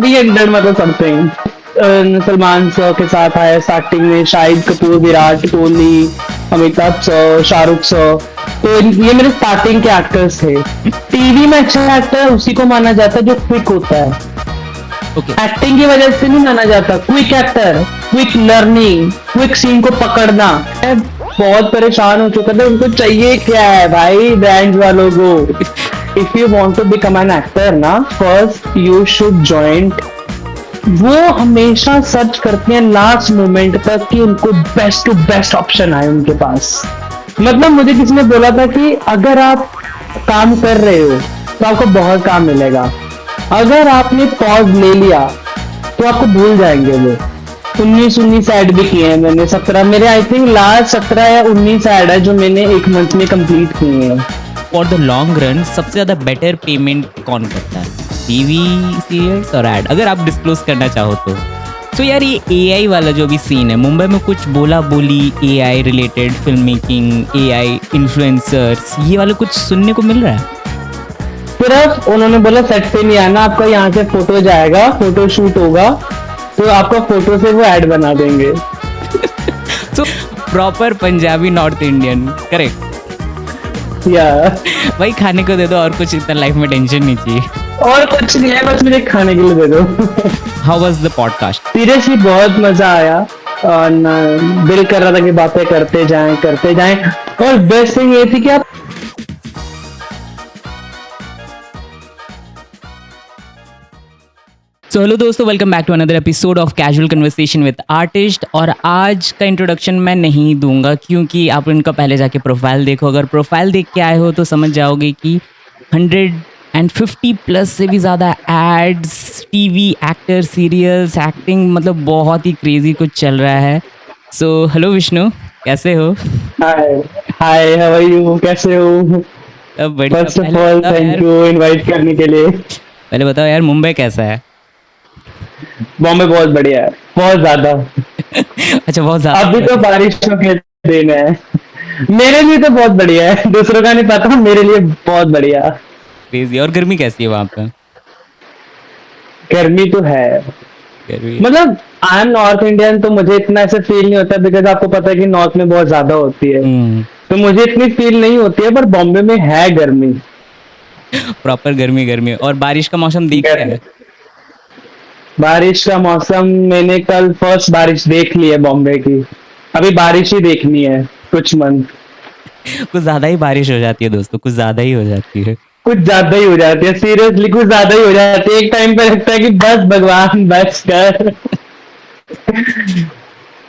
300 मतलब something. Salman sir के साथ आया स्टार्टिंग में, शाहिद कपूर, विराट कोहली, अमिताभ सर, शाहरुख सर। तो ये मेरे स्टार्टिंग के एक्टर्स थे। टीवी में अच्छा एक्टर उसी को माना जाता है जो क्विक होता है, ओके एक्टिंग की वजह से नहीं माना जाता। Quick actor, quick learning, quick scene को पकड़ना। मैं बहुत परेशान हो चुका था, उनको चाहिए क्या है भाई ब्रांड वालों को। If you want to become an actor ना, फर्स्ट यू शुड जॉइन। वो हमेशा सर्च करते हैं लास्ट मोमेंट तक कि उनको बेस्ट टू बेस्ट ऑप्शन आए उनके पास। मतलब मुझे किसी ने बोला था कि अगर आप काम कर रहे हो तो आपको बहुत काम मिलेगा, अगर आपने पॉज ले लिया तो आपको भूल जाएंगे वो। 19 ऐड भी किए हैं मैंने, 17 मेरे आई थिंक लास्ट 17 या 19 ऐड है जो मैंने एक मंथ में कंप्लीट किए हैं। फॉर द लॉन्ग रन सबसे ज्यादा बेटर पेमेंट कौन करता है, टीवी सीरियल्स और एड, अगर आप डिस्क्लोज करना चाहो तो यार ये एआई वाला जो भी सीन है मुंबई में, कुछ बोला बोली AI related film making, AI influencers, ये वाला कुछ सुनने को मिल रहा है? सिर्फ उन्होंने बोला सेट पे नहीं आना, आपका यहाँ से फोटो जाएगा, फोटो शूट होगा तो आपका फोटो से वो ऐड बना देंगे। तो proper Punjabi north Indian, correct? या भाई खाने को दे दो और कुछ, इतना लाइफ में टेंशन नहीं चाहिए। और कुछ नहीं है, बस मुझे खाने के लिए दे दो। How was the podcast? Seriously बहुत मजा आया और दिल कर रहा था कि बातें करते जाएं। और बेस्ट थिंग ये थी कि आप सो हेलो दोस्तों, welcome back to another episode of casual conversation with artist. और आज का इंट्रोडक्शन मैं नहीं दूंगा क्योंकि आप इनका पहले जाके प्रोफाइल देखो। अगर प्रोफाइल देख के आए हो तो समझ जाओगे कि 150 प्लस से भी ज़्यादा ads, TV, actor, serials, acting, मतलब बहुत ही क्रेजी कुछ चल रहा है। सो हेलो विष्णु, कैसे हो? हाय हाय, हाउ आर यू, कैसे हो? सब बढ़िया। First of all thank you invite करने के लिए। पहले बताओ यार, मुंबई कैसा है? बॉम्बे बहुत बढ़िया है, बहुत ज्यादा। अच्छा, बहुत ज़्यादा। अभी तो बारिशों के दिन है, मेरे लिए तो बहुत बढ़िया है, दूसरों का नहीं पता, मेरे लिए बहुत बढ़िया। क्रेजी। और गर्मी कैसी है वहाँ पे? गर्मी तो है, गर्मी मतलब आई एम नॉर्थ इंडियन तो मुझे इतना ऐसे फील नहीं होता, बिकॉज आपको पता है कि नॉर्थ में बहुत ज्यादा होती है, तो मुझे इतनी फील नहीं होती है। पर बॉम्बे में है गर्मी, प्रॉपर गर्मी गर्मी। और बारिश का मौसम दिख रहा है? बारिश का मौसम, मैंने कल फर्स्ट बारिश देख ली है बॉम्बे की, अभी बारिश ही देखनी है कुछ मंथ। कुछ ज्यादा ही बारिश हो जाती है दोस्तों, कुछ ज्यादा ही हो जाती है। कुछ ज्यादा ही हो जाती है, सीरियसली कुछ ज्यादा ही हो जाती है। एक टाइम पे लगता है कि बस भगवान बस कर।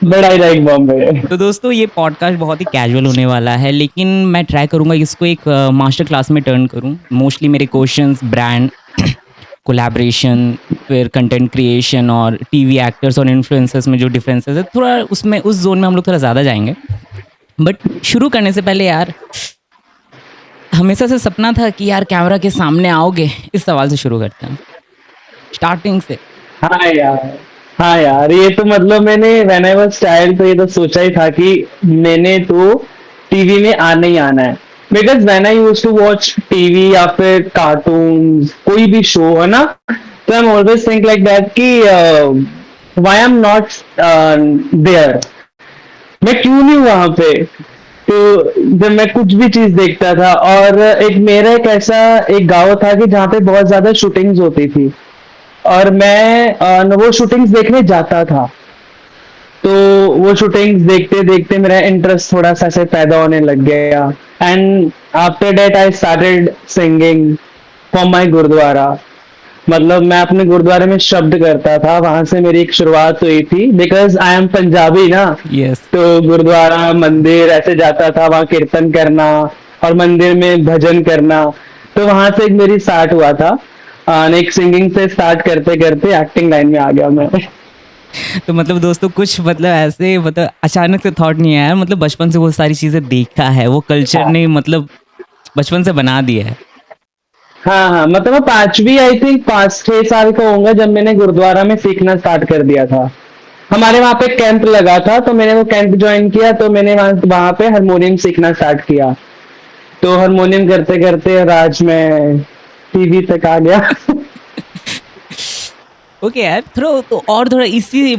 बड़ा ही लाइक बॉम्बे। तो दोस्तों ये पॉडकास्ट बहुत ही कैजुअल होने वाला है, लेकिन मैं ट्राई करूंगा इसको एक मास्टर क्लास में टर्न करूं। मोस्टली मेरे क्वेश्चंस ब्रांड, कोलैबोरेशन, फिर कंटेंट क्रिएशन और टीवी एक्टर्स और इन्फ्लुएंसर्स में जो डिफरेंसेस है, थोड़ा उसमें उस जोन में हम लोग थोड़ा ज़्यादा जाएंगे। बट शुरू करने से पहले यार, हमेशा से सपना था कि यार कैमरा के सामने आओगे, इस सवाल से शुरू करते हैं स्टार्टिंग से। हाँ यार, हाँ यार, ये तो मतलब मैंने व्हेन आई वाज चाइल्ड तो ये तो सोचा ही था कि मैंने तो टीवी में आना ही आना है। Because when I used to watch TV या फिर कार्टून, कोई भी शो है ना, तो I am always think like that कि why I am not there, मैं क्यों नहीं वहां पे। तो जब मैं कुछ भी चीज देखता था, और एक मेरा एक ऐसा एक गांव था कि जहाँ पे बहुत ज्यादा शूटिंग्स होती थी, और मैं वो शूटिंग्स देखने जाता था। तो वो शूटिंग्स देखते देखते मेरा इंटरेस्ट थोड़ा सा ऐसे पैदा होने लग गया, and after that I started singing for my gurdwara. मतलब मैं अपने गुरुद्वारे में शब्द करता था, वहां से मेरी एक शुरुआत हुई थी। बिकॉज आई एम पंजाबी ना, यस। तो गुरुद्वारा मंदिर ऐसे जाता था, वहां कीर्तन करना और मंदिर में भजन करना। तो वहां से एक मेरी स्टार्ट हुआ था, एक सिंगिंग से स्टार्ट करते करते एक्टिंग लाइन में आ गया मैं। तो मतलब दोस्तों कुछ मतलब ऐसे, मतलब अचानक से थॉट नहीं आया, मतलब बचपन से वो सारी चीज़ें देखा है, वो कल्चर ने मतलब बचपन से बना दिया है। हाँ हाँ, मतलब मैं पांचवी आई थिंक 5-6 साल का होऊंगा जब मैंने गुरुद्वारा में सीखना स्टार्ट कर दिया था। हमारे वहाँ पे कैंप लगा था, तो मैंने वो कैंप ज्वाइन किया, तो मैंने वहाँ पे हारमोनियम सीखना स्टार्ट किया। तो हारमोनियम करते करते आज मैं टीवी तक आ गया। ओके यार, थोड़ा तो और थोड़ा इसी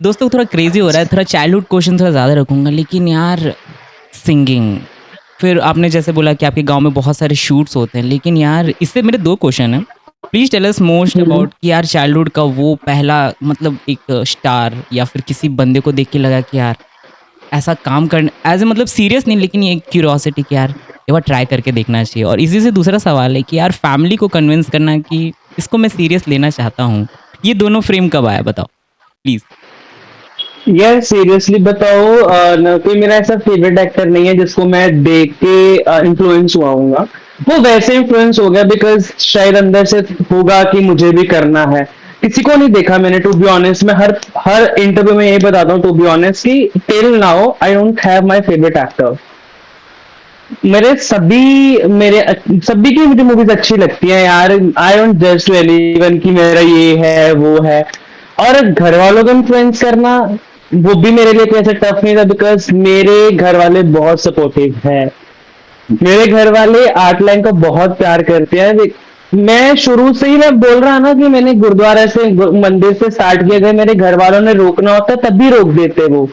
दोस्तों थोड़ा क्रेजी हो रहा है, थोड़ा चाइल्डहुड क्वेश्चन थोड़ा ज़्यादा रखूंगा, लेकिन यार सिंगिंग, फिर आपने जैसे बोला कि आपके गांव में बहुत सारे शूट्स होते हैं, लेकिन यार इससे मेरे दो क्वेश्चन हैं। Please tell us most hmm. About कि यार चाइल्डहुड का वो पहला मतलब एक स्टार या फिर किसी बंदे को देख के लगा कि यार ऐसा काम करना एज ए मतलब सीरियस नहीं, लेकिन ये क्यूरियोसिटी कि यार एक बार ट्राई करके देखना चाहिए। और इसी से दूसरा सवाल है कि यार फैमिली को कन्विंस करना कि इसको मैं सीरियस लेना चाहता हूँ, ये दोनों फ्रेम कब आया बताओ प्लीज। यार सीरियसली बताओ, कोई मेरा ऐसा फेवरेट एक्टर नहीं है जिसको मैं देख के इन्फ्लुएंस हुआ हूँगा। वो वैसे इन्फ्लुएंस हो गया बिकॉज शायद अंदर से होगा कि मुझे भी करना है। किसी को नहीं देखा मैंने, टू बी ऑनेस्ट। मैं हर हर इंटरव्यू में यही बताता हूँ, टू बी ऑनेस्ट, कि till now I don't have my favourite actor. मेरे सभी की मुझे मूवीज अच्छी लगती हैं यार। आई डोंट जज टू एनीवन कि मेरा ये है वो है। और घर वालों को इन्फ्लुएंस करना, वो भी मेरे लिए कोई ऐसा टफ नहीं था बिकॉज मेरे घर वाले बहुत सपोर्टिव है। मेरे घर वाले आर्ट लाइन को बहुत प्यार करते हैं। मैं शुरू से ही, मैं बोल रहा ना कि मैंने गुरुद्वारा से मंदिर से स्टार्ट किया, अगर मेरे घर वालों ने रोकना होता तब भी रोक देते वो।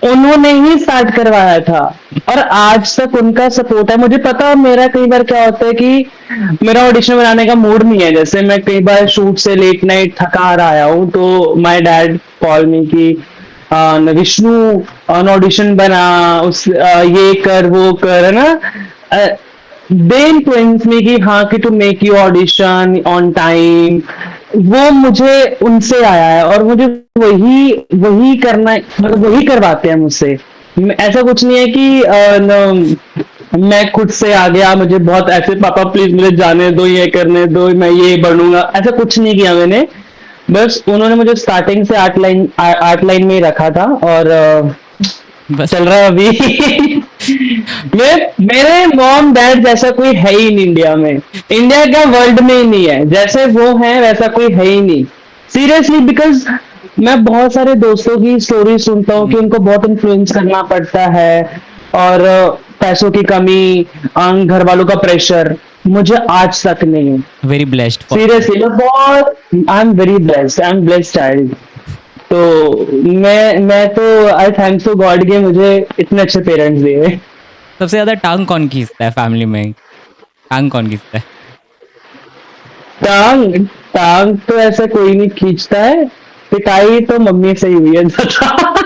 उन्होंने ही स्टार्ट करवाया था और आज तक उनका सपोर्ट है। मुझे पता, मेरा कई बार क्या होता है कि मेरा ऑडिशन बनाने का मूड नहीं है। जैसे मैं कई बार शूट से लेट नाइट थका हार आया हूँ तो माय डैड कॉल मी कि विष्णु ऑडिशन बना, ये कर वो कर, है ना। दे इन्फ्लुएंस मी कि हाँ कि to make you audition on time. वो मुझे उनसे आया है और मुझे वही वही करना, मतलब वही करवाते हैं मुझसे। ऐसा कुछ नहीं है कि मैं खुद से आ गया, मुझे बहुत ऐसे पापा प्लीज मुझे जाने दो, ये करने दो, मैं ये बनूंगा, ऐसा कुछ नहीं किया मैंने। बस उन्होंने मुझे स्टार्टिंग से आर्ट लाइन में ही रखा था और बस चल रहा है अभी। मेरे मॉम डैड जैसा कोई है ही नहीं इंडिया में। इंडिया का वर्ल्ड में ही नहीं है, जैसे वो है वैसा कोई है ही नहीं। सीरियसली, बिकॉज मैं बहुत सारे दोस्तों की स्टोरी सुनता हूँ कि उनको बहुत इन्फ्लुएंस करना पड़ता है और पैसों की कमी, घर वालों का प्रेशर। मुझे आज तक नहीं। Very blessed for. सीरियसली मैं बहुत, I am very blessed, I am blessed child. तो मैं तो आई थैंक्स टू गॉड के मुझे इतने अच्छे पेरेंट्स दिए। सबसे ज्यादा टांग कौन खींचता है फैमिली में, टांग कौन खींचता है? टांग टांग तो ऐसा कोई नहीं खींचता है। पिटाई तो मम्मी से ही हुई है ज्यादा।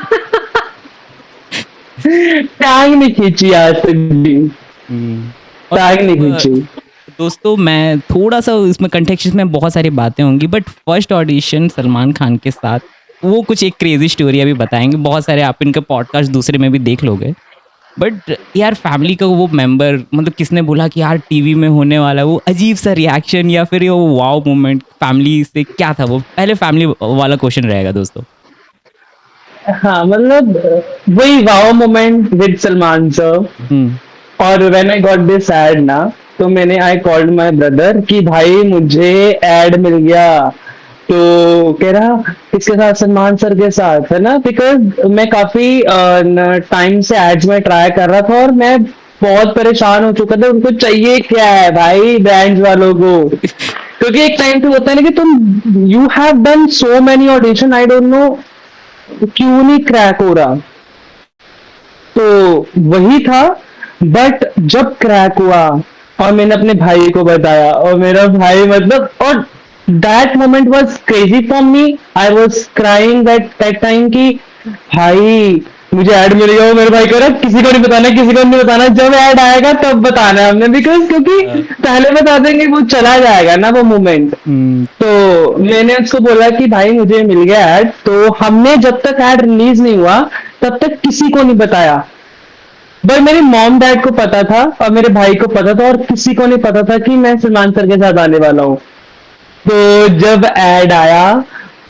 टांग नहीं खींची आज तक भी। और टांग नहीं मतलब खींची। दोस्तों मैं थोड़ा सा इसमें कंटेक्स्ट में बहुत सारी बातें होंगी, but first audition Salman Khan के साथ वो कुछ एक क्रेजी स्टोरी अभी बताएंगे, बहुत सारे आप इनके पॉडकास्ट दूसरे में भी देख लोगे। बट यार फैमिली का वो मेंबर मतलब किसने बोला कि यार टीवी में होने वाला है, वो अजीब सा रिएक्शन या फिर वो वाव मोमेंट फैमिली से क्या था, वो पहले फैमिली वाला क्वेश्चन रहेगा दोस्तों। हाँ मतलब वही wow moment with Salman sir. Hmm. और when I got this ad ना, तो मैंने आई कॉल्ड माय ब्रदर कि भाई मुझे एड मिल गया। तो कह रहा किसके साथ? सलमान सर के साथ, है ना। बिकॉज मैं काफी टाइम से एड्स में ट्राई कर रहा था और मैं बहुत परेशान हो चुका था। उनको चाहिए क्या है भाई ब्रांड्स वालों को? क्योंकि एक टाइम पे होता है ना कि तुम you have done so many audition, I don't know क्यों नहीं क्रैक हो रहा। तो वही था। बट जब क्रैक हुआ और मैंने अपने भाई को बताया और मेरा भाई मतलब, और that moment was crazy for me. I was crying that time कि भाई मुझे ऐड मिल गया। वो मेरे भाई कह रहा किसी को नहीं बताना, किसी को नहीं बताना, जब ऐड आएगा तब बताना है हमने। बिकॉज क्योंकि पहले बता देंगे वो चला जाएगा ना वो मोमेंट। हम्म। तो मैंने उसको बोला कि भाई मुझे मिल गया ऐड। तो हमने जब तक ऐड रिलीज नहीं हुआ तब तक किसी को नहीं बताया। बट मेरे मॉम डैड को पता था और मेरे भाई को पता था और किसी को नहीं पता था कि मैं सलमान सर के साथ आने वाला हूँ। तो जब ऐड आया,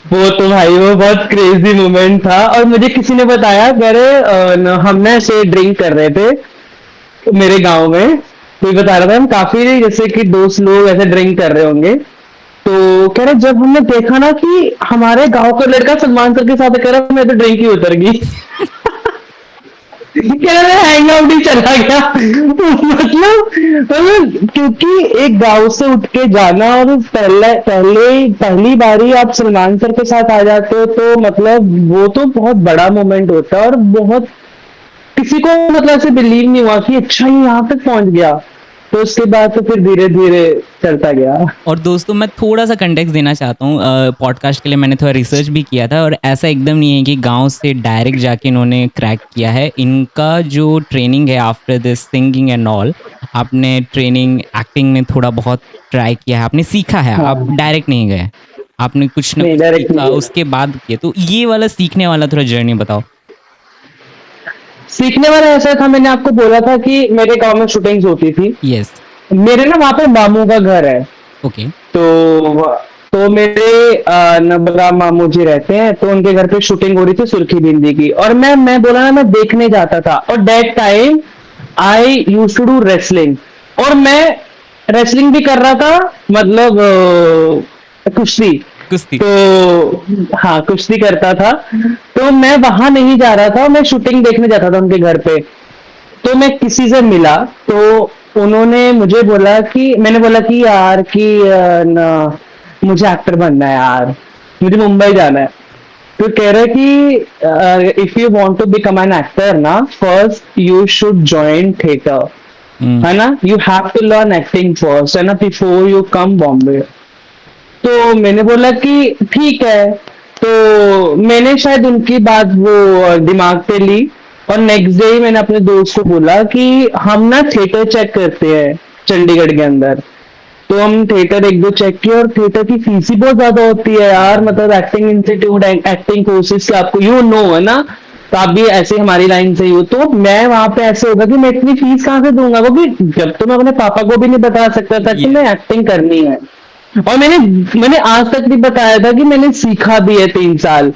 वो तो भाई वो बहुत क्रेजी मोमेंट था। और मुझे किसी ने बताया, कह रहे हम ना ऐसे ड्रिंक कर रहे थे मेरे गांव में। कोई बता रहा था हम काफी जैसे कि दोस्त लोग ऐसे ड्रिंक कर रहे होंगे। तो कह रहे जब हमने देखा ना कि हमारे गांव का लड़का सलमान सर के साथ, कह रहा मैं तो ड्रिंक ही उतर गई। कह रहा मैं हैंग आउट ही चला गया। मतलब क्योंकि एक गांव से उठ के जाना और पहली बारी आप सलमान सर के साथ आ जाते हो, तो मतलब वो तो बहुत बड़ा मोमेंट होता है, और बहुत किसी को मतलब ऐसे बिलीव नहीं हुआ कि अच्छा ये यहाँ तक पहुंच गया। तो उसके बाद तो फिर धीरे धीरे चलता गया। और दोस्तों मैं थोड़ा सा कंटेक्स्ट देना चाहता हूँ, पॉडकास्ट के लिए मैंने थोड़ा रिसर्च भी किया था, और ऐसा एकदम नहीं है कि गांव से डायरेक्ट जाके इन्होंने क्रैक किया है। इनका जो ट्रेनिंग है after this singing and all, आपने ट्रेनिंग एक्टिंग में थोड़ा बहुत ट्राई किया है, आपने सीखा है, आप हाँ, डायरेक्ट नहीं गए, आपने कुछ ना नहीं कुछ डायरेक्ट नहीं सीखा गया। उसके बाद किया। तो ये वाला सीखने वाला थोड़ा जर्नी बताओ। सीखने वाला ऐसा था, मैंने आपको बोला था कि मेरे गांव में शूटिंग्स होती थी। यस। मेरे ना वहाँ पे मामू का घर है। ओके। तो मेरे नबरा मामू जी रहते हैं, तो उनके घर पे शूटिंग हो रही थी सुर्खी बिंदी की, और मैं बोला ना मैं देखने जाता था, और that time I used to do wrestling, और मैं रेसलिंग भी कर रहा था, मतलब कुश्ती। कुश्ती। तो हाँ, कुश्ती करता था। तो मैं वहां नहीं जा रहा था, मैं शूटिंग देखने जाता था उनके घर पे। तो मैं किसी से मिला, तो उन्होंने मुझे बोला कि, मैंने बोला कि यार कि न, मुझे एक्टर बनना है यार, मुझे मुंबई जाना है। तो कह रहे कि if you want to become an actor ना, first you should join theatre, hmm. है ना, you have to learn acting first, है ना, बिफोर यू कम बॉम्बे। तो मैंने बोला कि ठीक है। तो मैंने शायद उनकी बात वो दिमाग पे ली, और नेक्स्ट डे ही मैंने अपने दोस्त को बोला कि हम ना थिएटर चेक करते हैं चंडीगढ़ के अंदर। तो हम थिएटर एक दो चेक किए, और थिएटर की फीस ही बहुत ज्यादा होती है यार, मतलब एक्टिंग इंस्टीट्यूट, एक्टिंग कोर्सेज से आपको यू नो है ना, तो आप भी ऐसे हमारी लाइन से ही हो। तो मैं वहां पे ऐसे होगा कि मैं इतनी फीस कहाँ से दूंगा, वो भी जब तो मैं अपने पापा को भी नहीं बता सकता था कि यस। मैं एक्टिंग करनी है। और मैंने आज तक नहीं बताया था कि मैंने सीखा भी है 3 साल।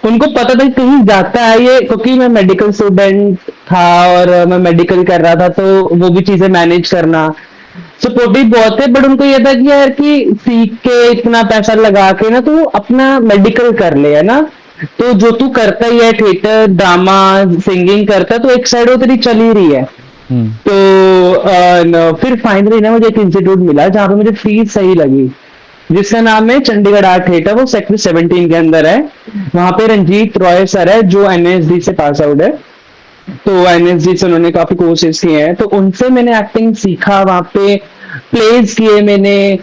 उनको पता था कि कहीं जाता है ये, क्योंकि मैं मेडिकल स्टूडेंट था और मैं मेडिकल कर रहा था, तो वो भी चीजें मैनेज करना सपोर्टिव बहुत है। बट उनको ये था कि यार कि सीख के इतना पैसा लगा के ना तू अपना मेडिकल कर ले, है ना, तो जो तू करता ही है थिएटर ड्रामा सिंगिंग करता है, तो एक साइड वो तेरी चल ही रही है। हम्म। तो फिर फाइनली ना मुझे एक इंस्टीट्यूट मिला जहाँ पे मुझे फीस सही लगी, जिसका नाम है चंडीगढ़ आर्ट थिएटर, वो सेक्टर 17 के अंदर है। वहां पे रंजीत रॉय सर है जो एनएसडी से पास आउट है। तो एनएसडी से उन्होंने काफी कोर्सेज किए हैं, तो उनसे मैंने एक्टिंग सीखा, वहां पे प्लेज किए मैंने।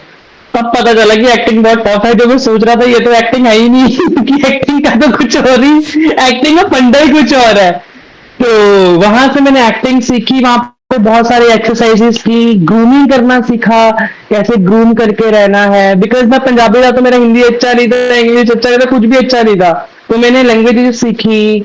तब पता चला कि एक्टिंग बहुत टफ है, जो मैं सोच रहा था ये तो एक्टिंग है ही नहीं कि एक्टिंग का तो कुछ और ही, एक्टिंग का फंडा ही कुछ और है। तो वहां से मैंने एक्टिंग सीखी, वहां पे बहुत सारी एक्सरसाइजेस की, ग्रूमिंग करना सीखा, कैसे ग्रूम करके रहना है, बिकॉज मैं पंजाबी था तो मेरा हिंदी अच्छा नहीं था, इंग्लिश अच्छा नहीं था, कुछ भी अच्छा नहीं था। तो मैंने लैंग्वेजेस सीखी।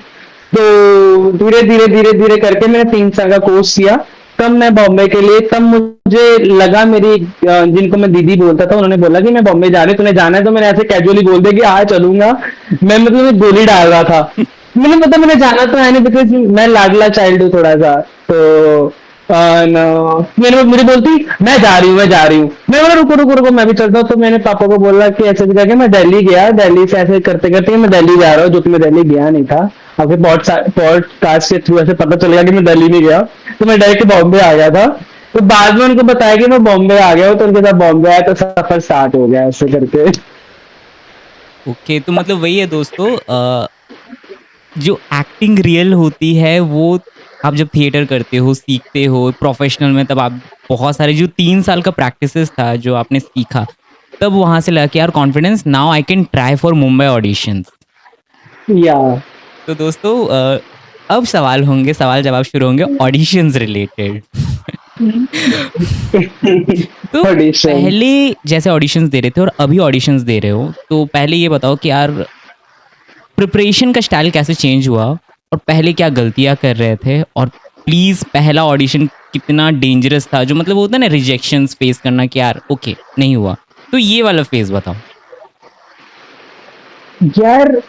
तो धीरे धीरे धीरे धीरे करके मैंने 3 साल का कोर्स किया। तब मैं बॉम्बे के लिए, तब मुझे लगा मेरी जिनको मैं दीदी बोलता था, उन्होंने बोला कि मैं बॉम्बे जा रही हूँ, तुम्हें जाना है? तो मैंने ऐसे कैजुअली बोल दिया कि हाँ चलूंगा। मैं मतलब गोली डाल रहा था, मैंने पता मैंने जाना तो है नहीं, बिकॉज मैं लाडला चाइल्ड हूँ थोड़ा सा। तो मैंने मुझे बोलती मैं जा रही हूँ, मैं जा रही हूँ। मैं बोला रुको रुको रुको, मैं भी चलता हूँ। तो मैंने पापा को बोला कि ऐसे भी करके मैं दिल्ली गया, दिल्ली से ऐसे करते करते मैं दिल्ली जा रहा हूँ, जो कि मैं दिल्ली गया नहीं था। आपके पॉडकास्ट के थ्रू ऐसे पता चल गया कि मैं दिल्ली नहीं गया, तो मैं डायरेक्ट बॉम्बे आ गया था। तो बाद में उनको बताया कि मैं बॉम्बे आ गया हूँ, तो उनके साथ बॉम्बे आया, तो सफर स्टार्ट हो गया ऐसे करके। ओके, तो मतलब वही है दोस्तों, जो एक्टिंग रियल होती है वो आप जब थिएटर करते हो, सीखते हो प्रोफेशनल में, तब आप बहुत सारे जो 3 साल का प्रैक्टिसेस था जो आपने सीखा, तब वहां से लगा कि यार confidence, now I can try for Mumbai auditions. या तो दोस्तों अब सवाल होंगे, सवाल जवाब शुरू होंगे ऑडिशंस रिलेटेड। तो ऑडिशन। पहले जैसे ऑडिशंस दे रहे थे और अभी ऑडिशंस दे रहे हो, तो पहले ये बताओ कि यार प्रिपरेशन का स्टाइल कैसे चेंज हुआ, और पहले क्या गलतियां कर रहे थे, और प्लीज पहला ऑडिशन कितना डेंजरस था, जो मतलब होता है ना रिजेक्शंस फेस करना कि यार ओके नहीं हुआ, तो ये वाला फेज बताओ। यार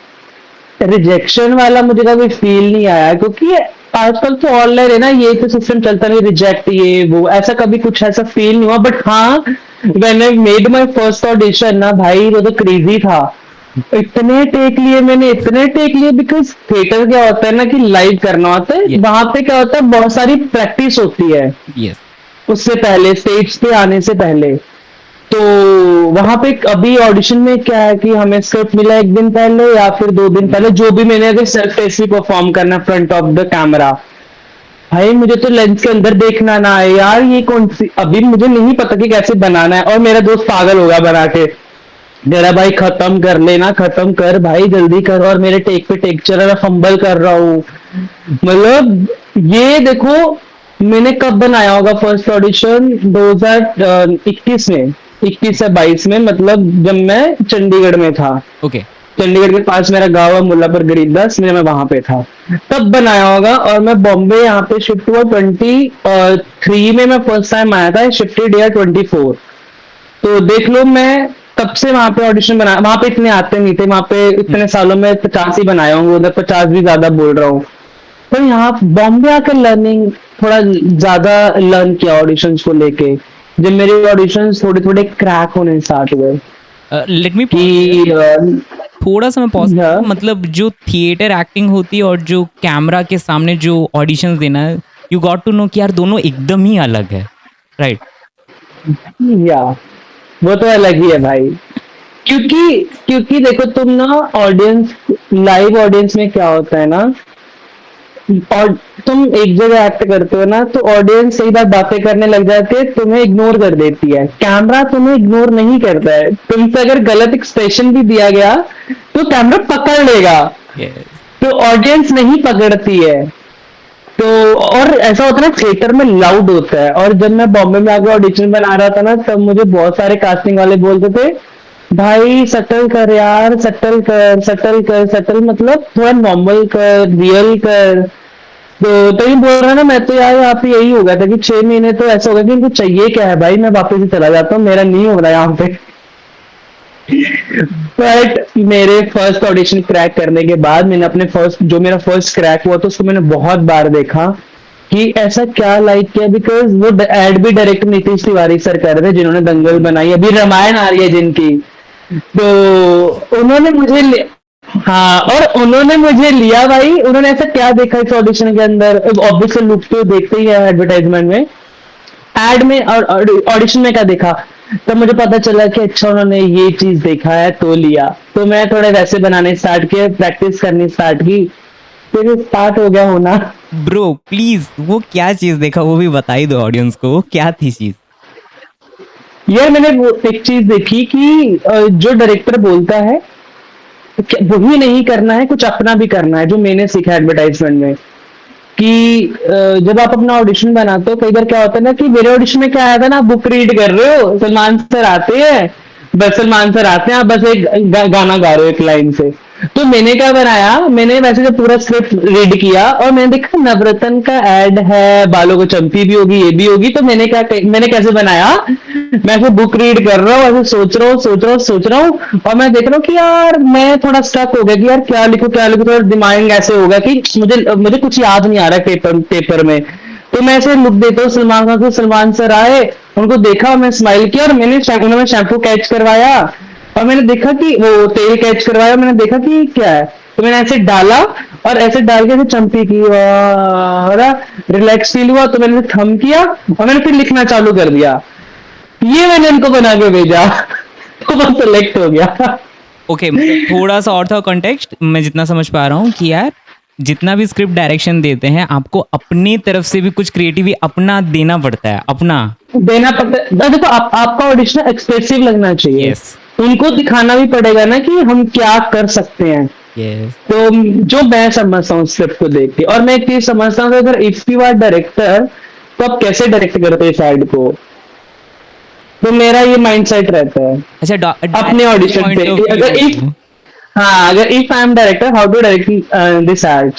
रिजेक्शन वाला मुझे कभी फील नहीं आया, क्योंकि आजकल तो ऑनलाइन है ना, ये तो सिस्टम चलता नहीं, रिजेक्ट ये वो, ऐसा कभी कुछ ऐसा फील नहीं हुआ। बट हाँ, when I made my first audition ना भाई, वो तो क्रेजी था। इतने टेक लिए मैंने, इतने टेक लिए, बिकॉज थिएटर क्या होता है ना कि लाइव करना होता है, यस, वहां पे क्या होता है बहुत सारी प्रैक्टिस होती है यस, उससे पहले, स्टेज पे आने से पहले। तो वहां पे अभी ऑडिशन में क्या है कि हमें स्क्रिप्ट मिला एक दिन पहले या फिर 2 दिन पहले, जो भी, मैंने अगर सेल्फ टेस्ट भी परफॉर्म करना फ्रंट ऑफ द कैमरा, भाई मुझे तो लेंस के अंदर देखना ना है यार, ये कौन सी, अभी मुझे नहीं पता कि कैसे बनाना है, और मेरा दोस्त पागल होगा बना के, कह रहा भाई खत्म कर लेना, खत्म कर भाई जल्दी कर, और मेरे टेक पे टेक चल रहा है, फंबल कर रहा हूँ। मतलब ये देखो, मैंने कब बनाया होगा फर्स्ट ऑडिशन, 2021 में, 21 से 22 में, मतलब जब मैं चंडीगढ़ में था। ओके, चंडीगढ़ के पास मेरा गांव है मुल्लापुर गरीबदास, मैं वहां पे था, तब बनाया होगा। और मैं बॉम्बे यहाँ पे शिफ्ट हुआ 23 में, मैं फर्स्ट टाइम आया था, शिफ्टेड ईयर 24। तो देख लो, मैं तब से वहां पे ऑडिशन बनाया, वहां पे इतने आते नहीं थे, वहां पे हुँ, इतने सालों में 50 ही बनाए होंगे, उधर 50 भी ज्यादा बोल रहा हूँ। तो यहाँ बॉम्बे आकर लर्निंग थोड़ा ज्यादा लर्न किया ऑडिशंस को लेके, जब मेरे ऑडिशंस थोड़े थोड़े क्रैक होने स्टार्ट हुए लेट मी पॉज़ हियर। कि थोड़ा-सा मैं पॉज़ या, करूँगा, मतलब जो थिएटर एक्टिंग होती है और जो कैमरा के सामने जो ऑडिशंस देना है, यू गॉट टू नो कि यार दोनों एकदम ही अलग है, राइट? या वो तो अलग ही है भाई, क्योंकि क्योंकि देखो तुम ना, ऑडियंस, लाइव ऑडियंस में क्या होता है ना, और तुम एक जगह एक्ट करते हो ना, तो ऑडियंस सही बात बातें करने लग जाती है, तुम्हें इग्नोर कर देती है, कैमरा तुम्हें इग्नोर नहीं करता है, तुमसे अगर गलत एक्सप्रेशन भी दिया गया तो कैमरा पकड़ लेगा, यस, तो ऑडियंस नहीं पकड़ती है। तो और ऐसा होता है ना, थिएटर में लाउड होता है, और जब मैं बॉम्बे में आके ऑडिशन बना रहा था ना, तब मुझे बहुत सारे कास्टिंग वाले बोलते थे, भाई सटल कर यार, सटल कर, सटल कर, सटल मतलब थोड़ा नॉर्मल कर, रियल कर। तो ये बोल रहा ना, मैं तो यार यहाँ पे यही हो गया था कि 6 महीने तो ऐसा हो गया कि इनको चाहिए क्या है भाई, मैं वापस ही चला जाता हूँ, मेरा नहीं हो रहा यहाँ पे। बट मेरे फर्स्ट ऑडिशन क्रैक करने के बाद, मैंने अपने फर्स्ट, जो मेरा फर्स्ट क्रैक हुआ तो उसको मैंने बहुत बार देखा कि ऐसा क्या लाइक किया, बिकॉज वो एड भी डायरेक्ट नीतीश तिवारी सर कर रहे थे, जिन्होंने दंगल बनाई, अभी रामायण आ रही है जिनकी। तो उन्होंने मुझे हाँ, और उन्होंने मुझे लिया भाई, उन्होंने ऐसा क्या देखा इस ऑडिशन के अंदर, ऑब्वियसली लुक तो देखते ही है एडवर्टाइजमेंट में, एड में और ऑडिशन में क्या देखा, तब मुझे पता चला कि अच्छा उन्होंने ये चीज देखा है तो लिया। तो मैं थोड़े वैसे बनाने स्टार्ट किए, प्रैक्टिस करनी स्टार्ट की, फिर स्टार्ट हो गया होना। ब्रो प्लीज़ वो क्या चीज़ देखा वो भी बता ही दो ऑडियंस को, वो क्या थी चीज़? यार मैंने वो एक चीज देखी कि जो डायरेक्टर बोलता है वही नहीं करना है, कुछ अपना भी करना है, जो मैंने सीखा एडवर्टाइजमेंट में कि जब आप अपना ऑडिशन बनाते हो, कई बार क्या होता है ना कि मेरे ऑडिशन में क्या आया था ना, बुक रीड कर रहे हो, सलमान सर आते हैं, बस सलमान सर आते हैं, आप बस एक गाना गा रहे हो एक लाइन से। तो मैंने क्या बनाया, मैंने वैसे जो पूरा स्क्रिप्ट रीड किया, और मैंने देखा नवरत्न का एड है, बालों को चंपी भी होगी, ये भी होगी, तो मैंने कैसे बनाया, मैं ऐसे बुक रीड कर रहा हूँ, ऐसे सोच रहा हूँ, सोच रहा हूँ, सोच रहा हूँ, और मैं देख रहा हूँ कि यार मैं थोड़ा स्टक हो गया कि यार क्या लिखूं, क्या लिखूं, थोड़ा दिमाग ऐसे होगा कि मुझे मुझे कुछ याद नहीं आ रहा है पेपर में। तो मैं ऐसे लुक देता हूँ सलमान खान को, सलमान सर आए, उनको देखा, मैं स्माइल किया, और उन्होंने शैम्पू कैच करवाया, और मैंने देखा कि वो तेल कैच करवाया, मैंने देखा कि क्या है, तो मैंने ऐसे डाला, और ऐसे डाल के ऐसे चंपी की, और रिलैक्स फील हुआ, तो मैंने थम किया, और मैंने फिर लिखना चालू कर दिया, ये मैंने इनको बना के भेजा। तो वो सेलेक्ट हो गया। ओके, मतलब थोड़ा-सा और था कॉन्टेक्स्ट, मैं जितना समझ पा रहा हूँ कि यार जितना भी स्क्रिप्ट डायरेक्शन देते हैं, आपको अपनी तरफ से भी कुछ क्रिएटिविटी अपना देना पड़ता है, अपना। देना पड़ता है, देखो आपका ऑडिशन एक्सप्रेसिव लगना चाहिए, यस, उनको दिखाना भी पड़ेगा ना कि हम क्या कर सकते हैं। यस। तो जो मैं समझता हूँ स्क्रिप्ट को देख के, और मैं एक चीज समझता हूँ कि अगर इफ यू आर डायरेक्टर, तो आप कैसे डायरेक्ट करते हैं साइड को, तो मेरा ये माइंडसेट रहता है अच्छा, अपने डायरेक्टर ऑडिशन पे पॉइंट ऑफ कि अगर इफ, व्यू। हाँ, अगर if I am director, how to direct this ad,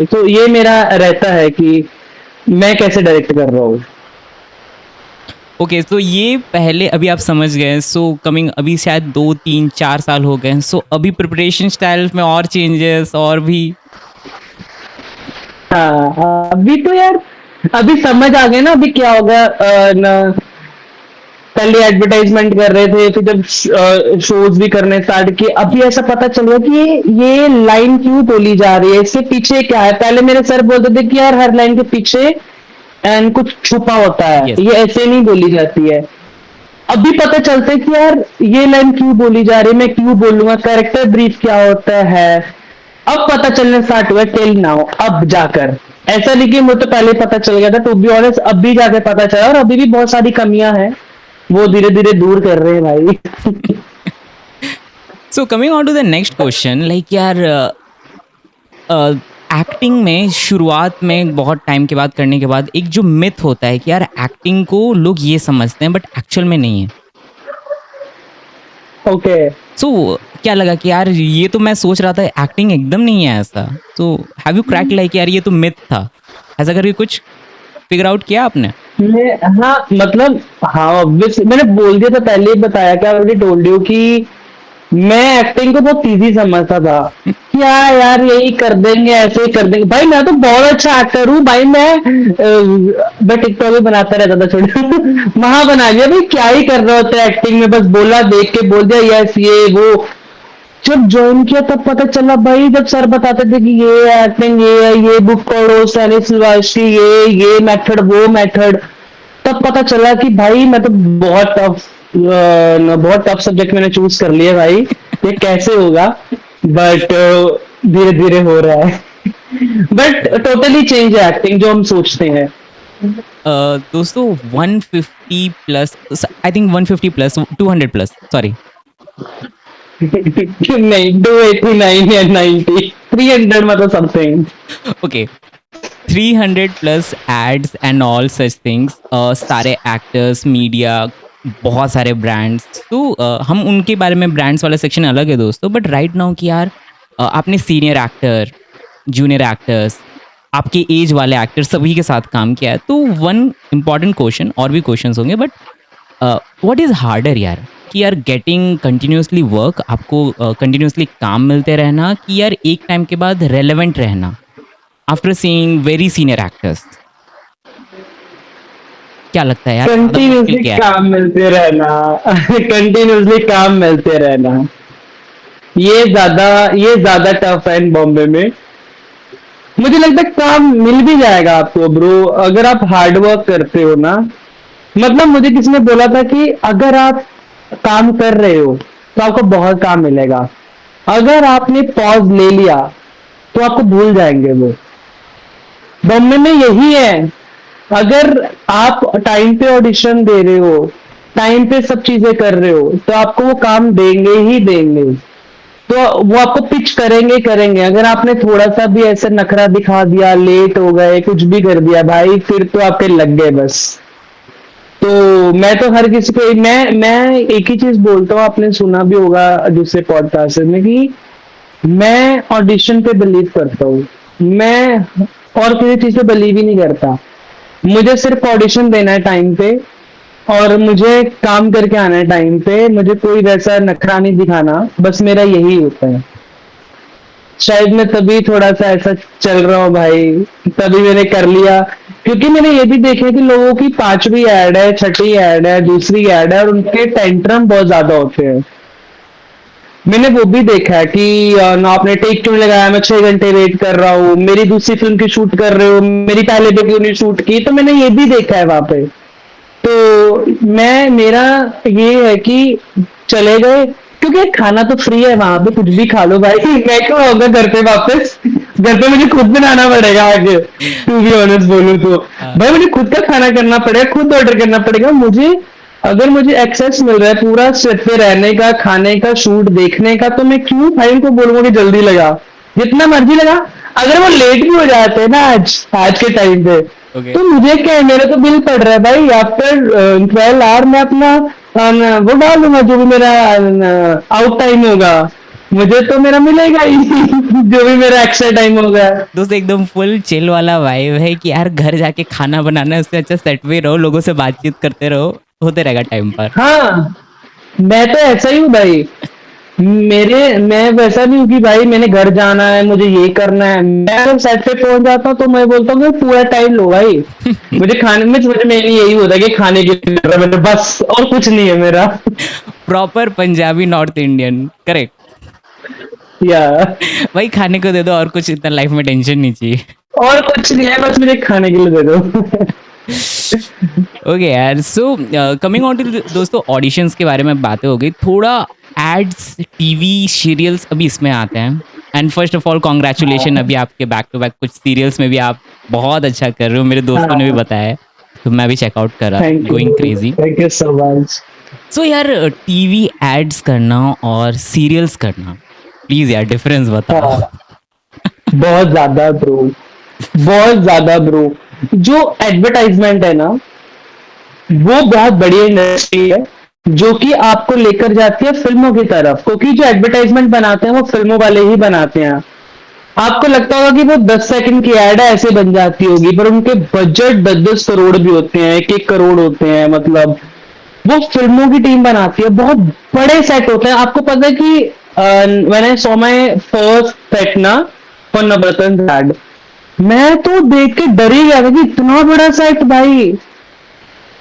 तो ये मेरा रहता है कि मैं कैसे डायरेक्ट कर रहा हूँ। ओके, तो ये पहले अभी आप समझ गए, सो कमिंग अभी शायद 2, 3, 4 साल हो गए हैं, सो अभी प्रिपरेशन स्टाइल में और चेंजेस और भी। हाँ, अभी तो यार, अभी समझ आ गया ना, अभी क्या होगा, न, पहले एडवर्टाइजमेंट कर रहे थे, फिर जब शोज भी करने स्टार्ट किए, अभी ऐसा पता चल गया कि ये लाइन क्यों बोली जा रही है, इसके पीछे क्या है। पहले मेरे सर बोलते थे कि यार हर लाइन के पीछे एंड कुछ छुपा होता है, यस। ये ऐसे नहीं बोली जाती है। अभी पता चलता है कि यार ये लाइन क्यों बोली जा रही है, मैं क्यों बोलूंगा, कैरेक्टर ब्रीफ क्या होता है, अब पता चलने स्टार्ट हुआ टिल नाउ, अब जाकर। ऐसा नहीं कि मुझे तो पहले ही पता चल गया था, टू बी ऑनेस्ट अभी जाके पता चला, और अभी भी बहुत सारी कमियां हैं, वो धीरे धीरे दूर कर रहे हैं भाई। So coming on to the next question, like यार एक्टिंग में शुरुआत में बहुत टाइम के बाद करने के बाद एक जो मिथ होता है कि यार एक्टिंग को लोग ये समझते हैं बट एक्चुअल में नहीं है। ओके। सो क्या लगा कि यार ये तो मैं सोच रहा था एक्टिंग एकदम नहीं है ऐसा। So have you crack like यार ये तो मिथ था, ऐसा करके कुछ फिगर आउट किया आपने? मैं हाँ मतलब हाँ obviously, मैंने बोल दिया था पहले ही, बताया क्या, ऑलरेडी टोल्ड यू कि मैं एक्टिंग को बहुत इजी समझता था। क्या यार यही कर देंगे, ऐसे ही कर देंगे, भाई मैं तो बहुत अच्छा एक्टर हूँ भाई, मैं टिकटॉक भी बनाता रहता था छोटे। वहां बना लिया भाई, क्या ही कर रहे होते एक्टिंग में, बस बोला, देख के बोल दिया यस ये वो। जब ज्वाइन किया तब पता चला भाई, जब सर बताते थे कि ये एक्टिंग ये है, ये बुक पढ़ो सैनिक सिलवाश की, ये मेथड वो मेथड, तब पता चला कि भाई मैं तो बहुत टफ सब्जेक्ट मैंने चूज कर लिया भाई, ये कैसे होगा, बट धीरे धीरे हो रहा है। बट टोटली चेंज है एक्टिंग जो हम सोचते हैं। दोस्तों 150 plus, I think 150 plus 200 plus, sorry नहीं 289 या 90 300 मतलब something. Okay 300 plus ads and all such things, सारे एक्टर्स, मीडिया, बहुत सारे ब्रांड्स। तो हम उनके बारे में, ब्रांड्स वाला सेक्शन अलग है दोस्तों, बट राइट नाउ कि यार आपने सीनियर एक्टर, जूनियर एक्टर्स, आपके एज वाले एक्टर सभी के साथ काम किया है। तो वन इम्पॉर्टेंट क्वेश्चन, और भी क्वेश्चंस होंगे, बट व्हाट इज़ हार्डर यार, कि यार गेटिंग कंटिन्यूसली वर्क, आपको कंटिन्यूसली काम मिलते रहना, कि यार एक टाइम के बाद रेलेवेंट रहना after seeing very senior actors? क्या लगता है यार ज़्यादा मुश्किल कंटिन्यूसली क्या है? काम मिलते रहना। कंटिन्यूसली काम मिलते रहना, ये ज्यादा टफ है इन बॉम्बे में। मुझे लगता है काम मिल भी जाएगा आपको ब्रो, अगर आप हार्ड वर्क करते हो ना। मतलब मुझे किसी ने बोला था कि अगर आप काम कर रहे हो तो आपको बहुत काम मिलेगा, अगर आपने पॉज ले लिया तो आपको भूल जाएंगे वो। बॉम्बे में यही है, अगर आप टाइम पे ऑडिशन दे रहे हो, टाइम पे सब चीजें कर रहे हो, तो आपको वो काम देंगे ही देंगे। तो वो आपको पिच करेंगे करेंगे, अगर आपने थोड़ा सा भी ऐसे नखरा दिखा दिया, लेट हो गए, कुछ भी कर दिया भाई, फिर तो आपके लग गए बस। तो मैं तो हर किसी को, मैं एक ही चीज बोलता हूँ, आपने सुना भी होगा दूसरे पॉडकास्ट में, कि मैं ऑडिशन पे बिलीव करता हूँ, मैं और किसी चीज पे बिलीव ही नहीं करता। मुझे सिर्फ ऑडिशन देना है टाइम पे, और मुझे काम करके आना है टाइम पे, मुझे कोई वैसा नखरा नहीं दिखाना, बस मेरा यही होता है। शायद मैं तभी थोड़ा सा ऐसा चल रहा हूँ भाई, तभी मैंने कर लिया, क्योंकि मैंने ये भी देखा कि लोगों की पांचवी ऐड है, छठी ऐड है, दूसरी ऐड है, और उनके टेंट्रम बहुत ज्यादा होते हैं। मैंने वो भी देखा है कि ना आपने टेक क्यों लगाया, मैं 6 घंटे वेट कर रहा हूँ, मेरी दूसरी फिल्म की शूट कर रहे हो, मेरी पहले पे क्यों नहीं शूट की, तो मैंने ये भी देखा है वहां पे। तो मेरा ये है कि चले गए, क्योंकि खाना तो फ्री है वहां पे, कुछ भी खा लो भाई। मैं क्यों आऊंगा घर पे वापस, घर पे मुझे खुद बनाना पड़ेगा आगे, टू बी ऑनेस्ट बोलूं तो। भाई मुझे खुद का खाना करना पड़ेगा, खुद ऑर्डर करना पड़ेगा मुझे। अगर मुझे एक्सेस मिल रहा है पूरा सेट पे रहने का, खाने का, शूट देखने का, तो मैं क्यों भाई उनको बोलूंगा कि जल्दी लगा, जितना मर्जी लगा। अगर वो लेट भी हो जाते हैं ना आज के टाइम पे, ओके तो मुझे क्या है, मेरा तो बिल पड़ रहा है भाई, आफ्टर 12 आवर मैं अपना वो डाल दूंगा, जो भी मेरा आउट टाइम होगा, मुझे तो मेरा मिलेगा ही। जो भी मेरा एक्स्ट्रा टाइम होगा। दोस्त, एकदम फुल चिल वाला वाइब है कि यार घर जाके खाना बनाना है, उससे अच्छा सेट पे रहो, लोगों से बातचीत करते रहो, होते रहेगा टाइम पर। हाँ मैं तो ऐसा ही हूँ भाई, मैं वैसा नहीं हूँ कि भाई मैंने घर जाना है, मुझे ये करना है। मैं अगर सेट पे पहुंच जाता हूँ तो मैं बोलता हूँ कि पूरा टाइम लो भाई। मुझे खाने में समझ में नहीं, यही होता है कि खाने के लिए कर रहा है मैंने, बस और कुछ नहीं है मेरा। Proper Punjabi north Indian, correct. या भाई खाने को दे दो, और कुछ इतना लाइफ में टेंशन नहीं चाहिए। और कुछ नहीं है, बस मुझे खाने के लिए दे दो। ओके यार, सो कमिंग ऑन टू दोस्तों, ऑडिशंस के बारे में बातें हो गई, थोड़ा एड्स, टीवी सीरियल्स अभी इसमें आते हैं। And first of all congratulation, अभी आपके बैक टू बैक कुछ सीरियल्स में भी आप बहुत अच्छा कर रहे हो, मेरे दोस्तों ने भी हाँ, बताया है, तो मैं भी चेकआउट करा, thank going you, crazy. Thank you so much. So यार, टीवी एड्स करना और सीरियल्स करना, प्लीज यार डिफरेंस बताओ। हाँ, बहुत ज्यादा ब्रो, बहुत ज्यादा ब्रो। जो एडवर्टाइजमेंट है ना, वो बहुत बड़ी इंडस्ट्री है, जो कि आपको लेकर जाती है फिल्मों की तरफ, क्योंकि जो एडवर्टाइजमेंट बनाते हैं वो फिल्मों वाले ही बनाते हैं। आपको लगता होगा कि वो 10 सेकंड की एड है, ऐसे बन जाती होगी, पर उनके बजट 10-10 करोड़ भी होते हैं, 1-1 करोड़ होते हैं। मतलब वो फिल्मों की टीम बनाती है, बहुत बड़े सेट होते हैं। आपको पता है कि when I saw my first set ना फॉर नवरत्न एड, मैं तो देख के डर ही गया था कि इतना बड़ा सेट भाई।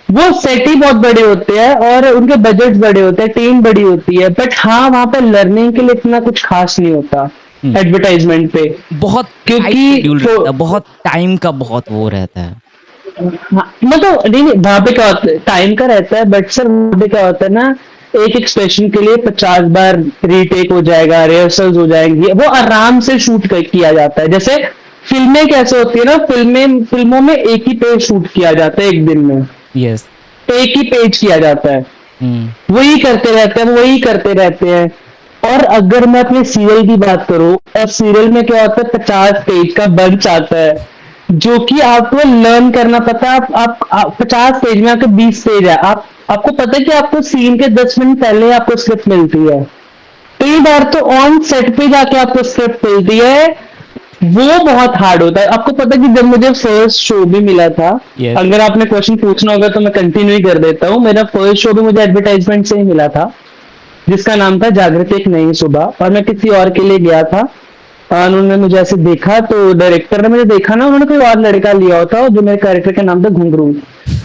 वो सेट ही बहुत बड़े होते हैं और उनके बजट बड़े होते हैं, टीम बड़ी होती है, बट हाँ वहां पे लर्निंग के लिए इतना कुछ खास नहीं होता हम्म, एडवर्टाइजमेंट पे। बहुत टाइट क्योंकि शेड्यूल रहता है, बहुत टाइम का बहुत वो रहता है। हाँ, मतलब नहीं नहीं, वहां पे क्या होता है, टाइम का रहता है, बट सर वहां पे क्या होता है ना, एक एक्सप्रेशन के लिए 50 बार रीटेक हो जाएगा, रिहर्सल्स हो जाएंगी, वो आराम से शूट किया जाता है। जैसे फिल्में कैसे होती है ना, फिल्मों में एक ही पेज शूट किया जाता है एक दिन में, यस। एक ही पेज किया जाता है, हम्म। वही करते रहते हैं, वही करते रहते हैं। और अगर मैं अपने सीरियल की बात करूं, और सीरियल में क्या होता है, 50 पेज का बंच आता है, जो कि आपको लर्न करना पता है। आप 50 पेज में आपके 20 पेज है, आपको पता है कि आपको सीन के 10 मिनट पहले आपको स्क्रिप्ट मिलती है। कई बार तो ऑन सेट पे जाके आपको स्क्रिप्ट मिलती है। वो बहुत हार्ड होता है। आपको पता है कि जब मुझे फर्स्ट शो भी मिला था, यस। अगर आपने क्वेश्चन पूछना होगा तो मैं कंटिन्यू ही कर देता हूँ। मेरा फर्स्ट शो भी मुझे एडवर्टाइजमेंट से ही मिला था, जिसका नाम था जागृति एक नई सुबह, और मैं किसी और के लिए गया था। उन्होंने मुझे ऐसे देखा, तो डायरेक्टर ने मुझे देखा ना, उन्होंने कोई और लड़का लिया होता, जो मेरे कैरेक्टर का नाम था घुंघरू।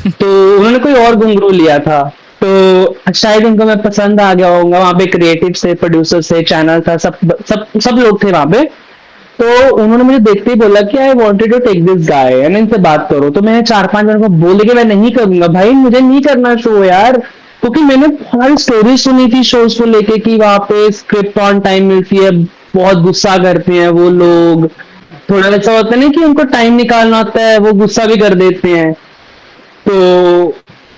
तो उन्होंने कोई और घुंघरू लिया था, तो शायद उनको मैं पसंद आ गया होऊंगा। वहां पे क्रिएटिव से, प्रोड्यूसर से, चैनल था, सब सब सब लोग थे वहां पे। तो उन्होंने मुझे देखते ही बोला कि I wanted to take this guy and इनसे बात करो। तो मैंने 4-5 बार को बोले कि मैं नहीं करूंगा भाई, मुझे नहीं करना शो यार, क्योंकि मैंने हमारी स्टोरी सुनी थी शोज को लेके कि वहां पे स्क्रिप्ट ऑन टाइम मिलती है, बहुत गुस्सा करते हैं वो लोग, थोड़ा ऐसा होता है ना कि उनको टाइम निकालना होता है, वो गुस्सा भी कर देते हैं। तो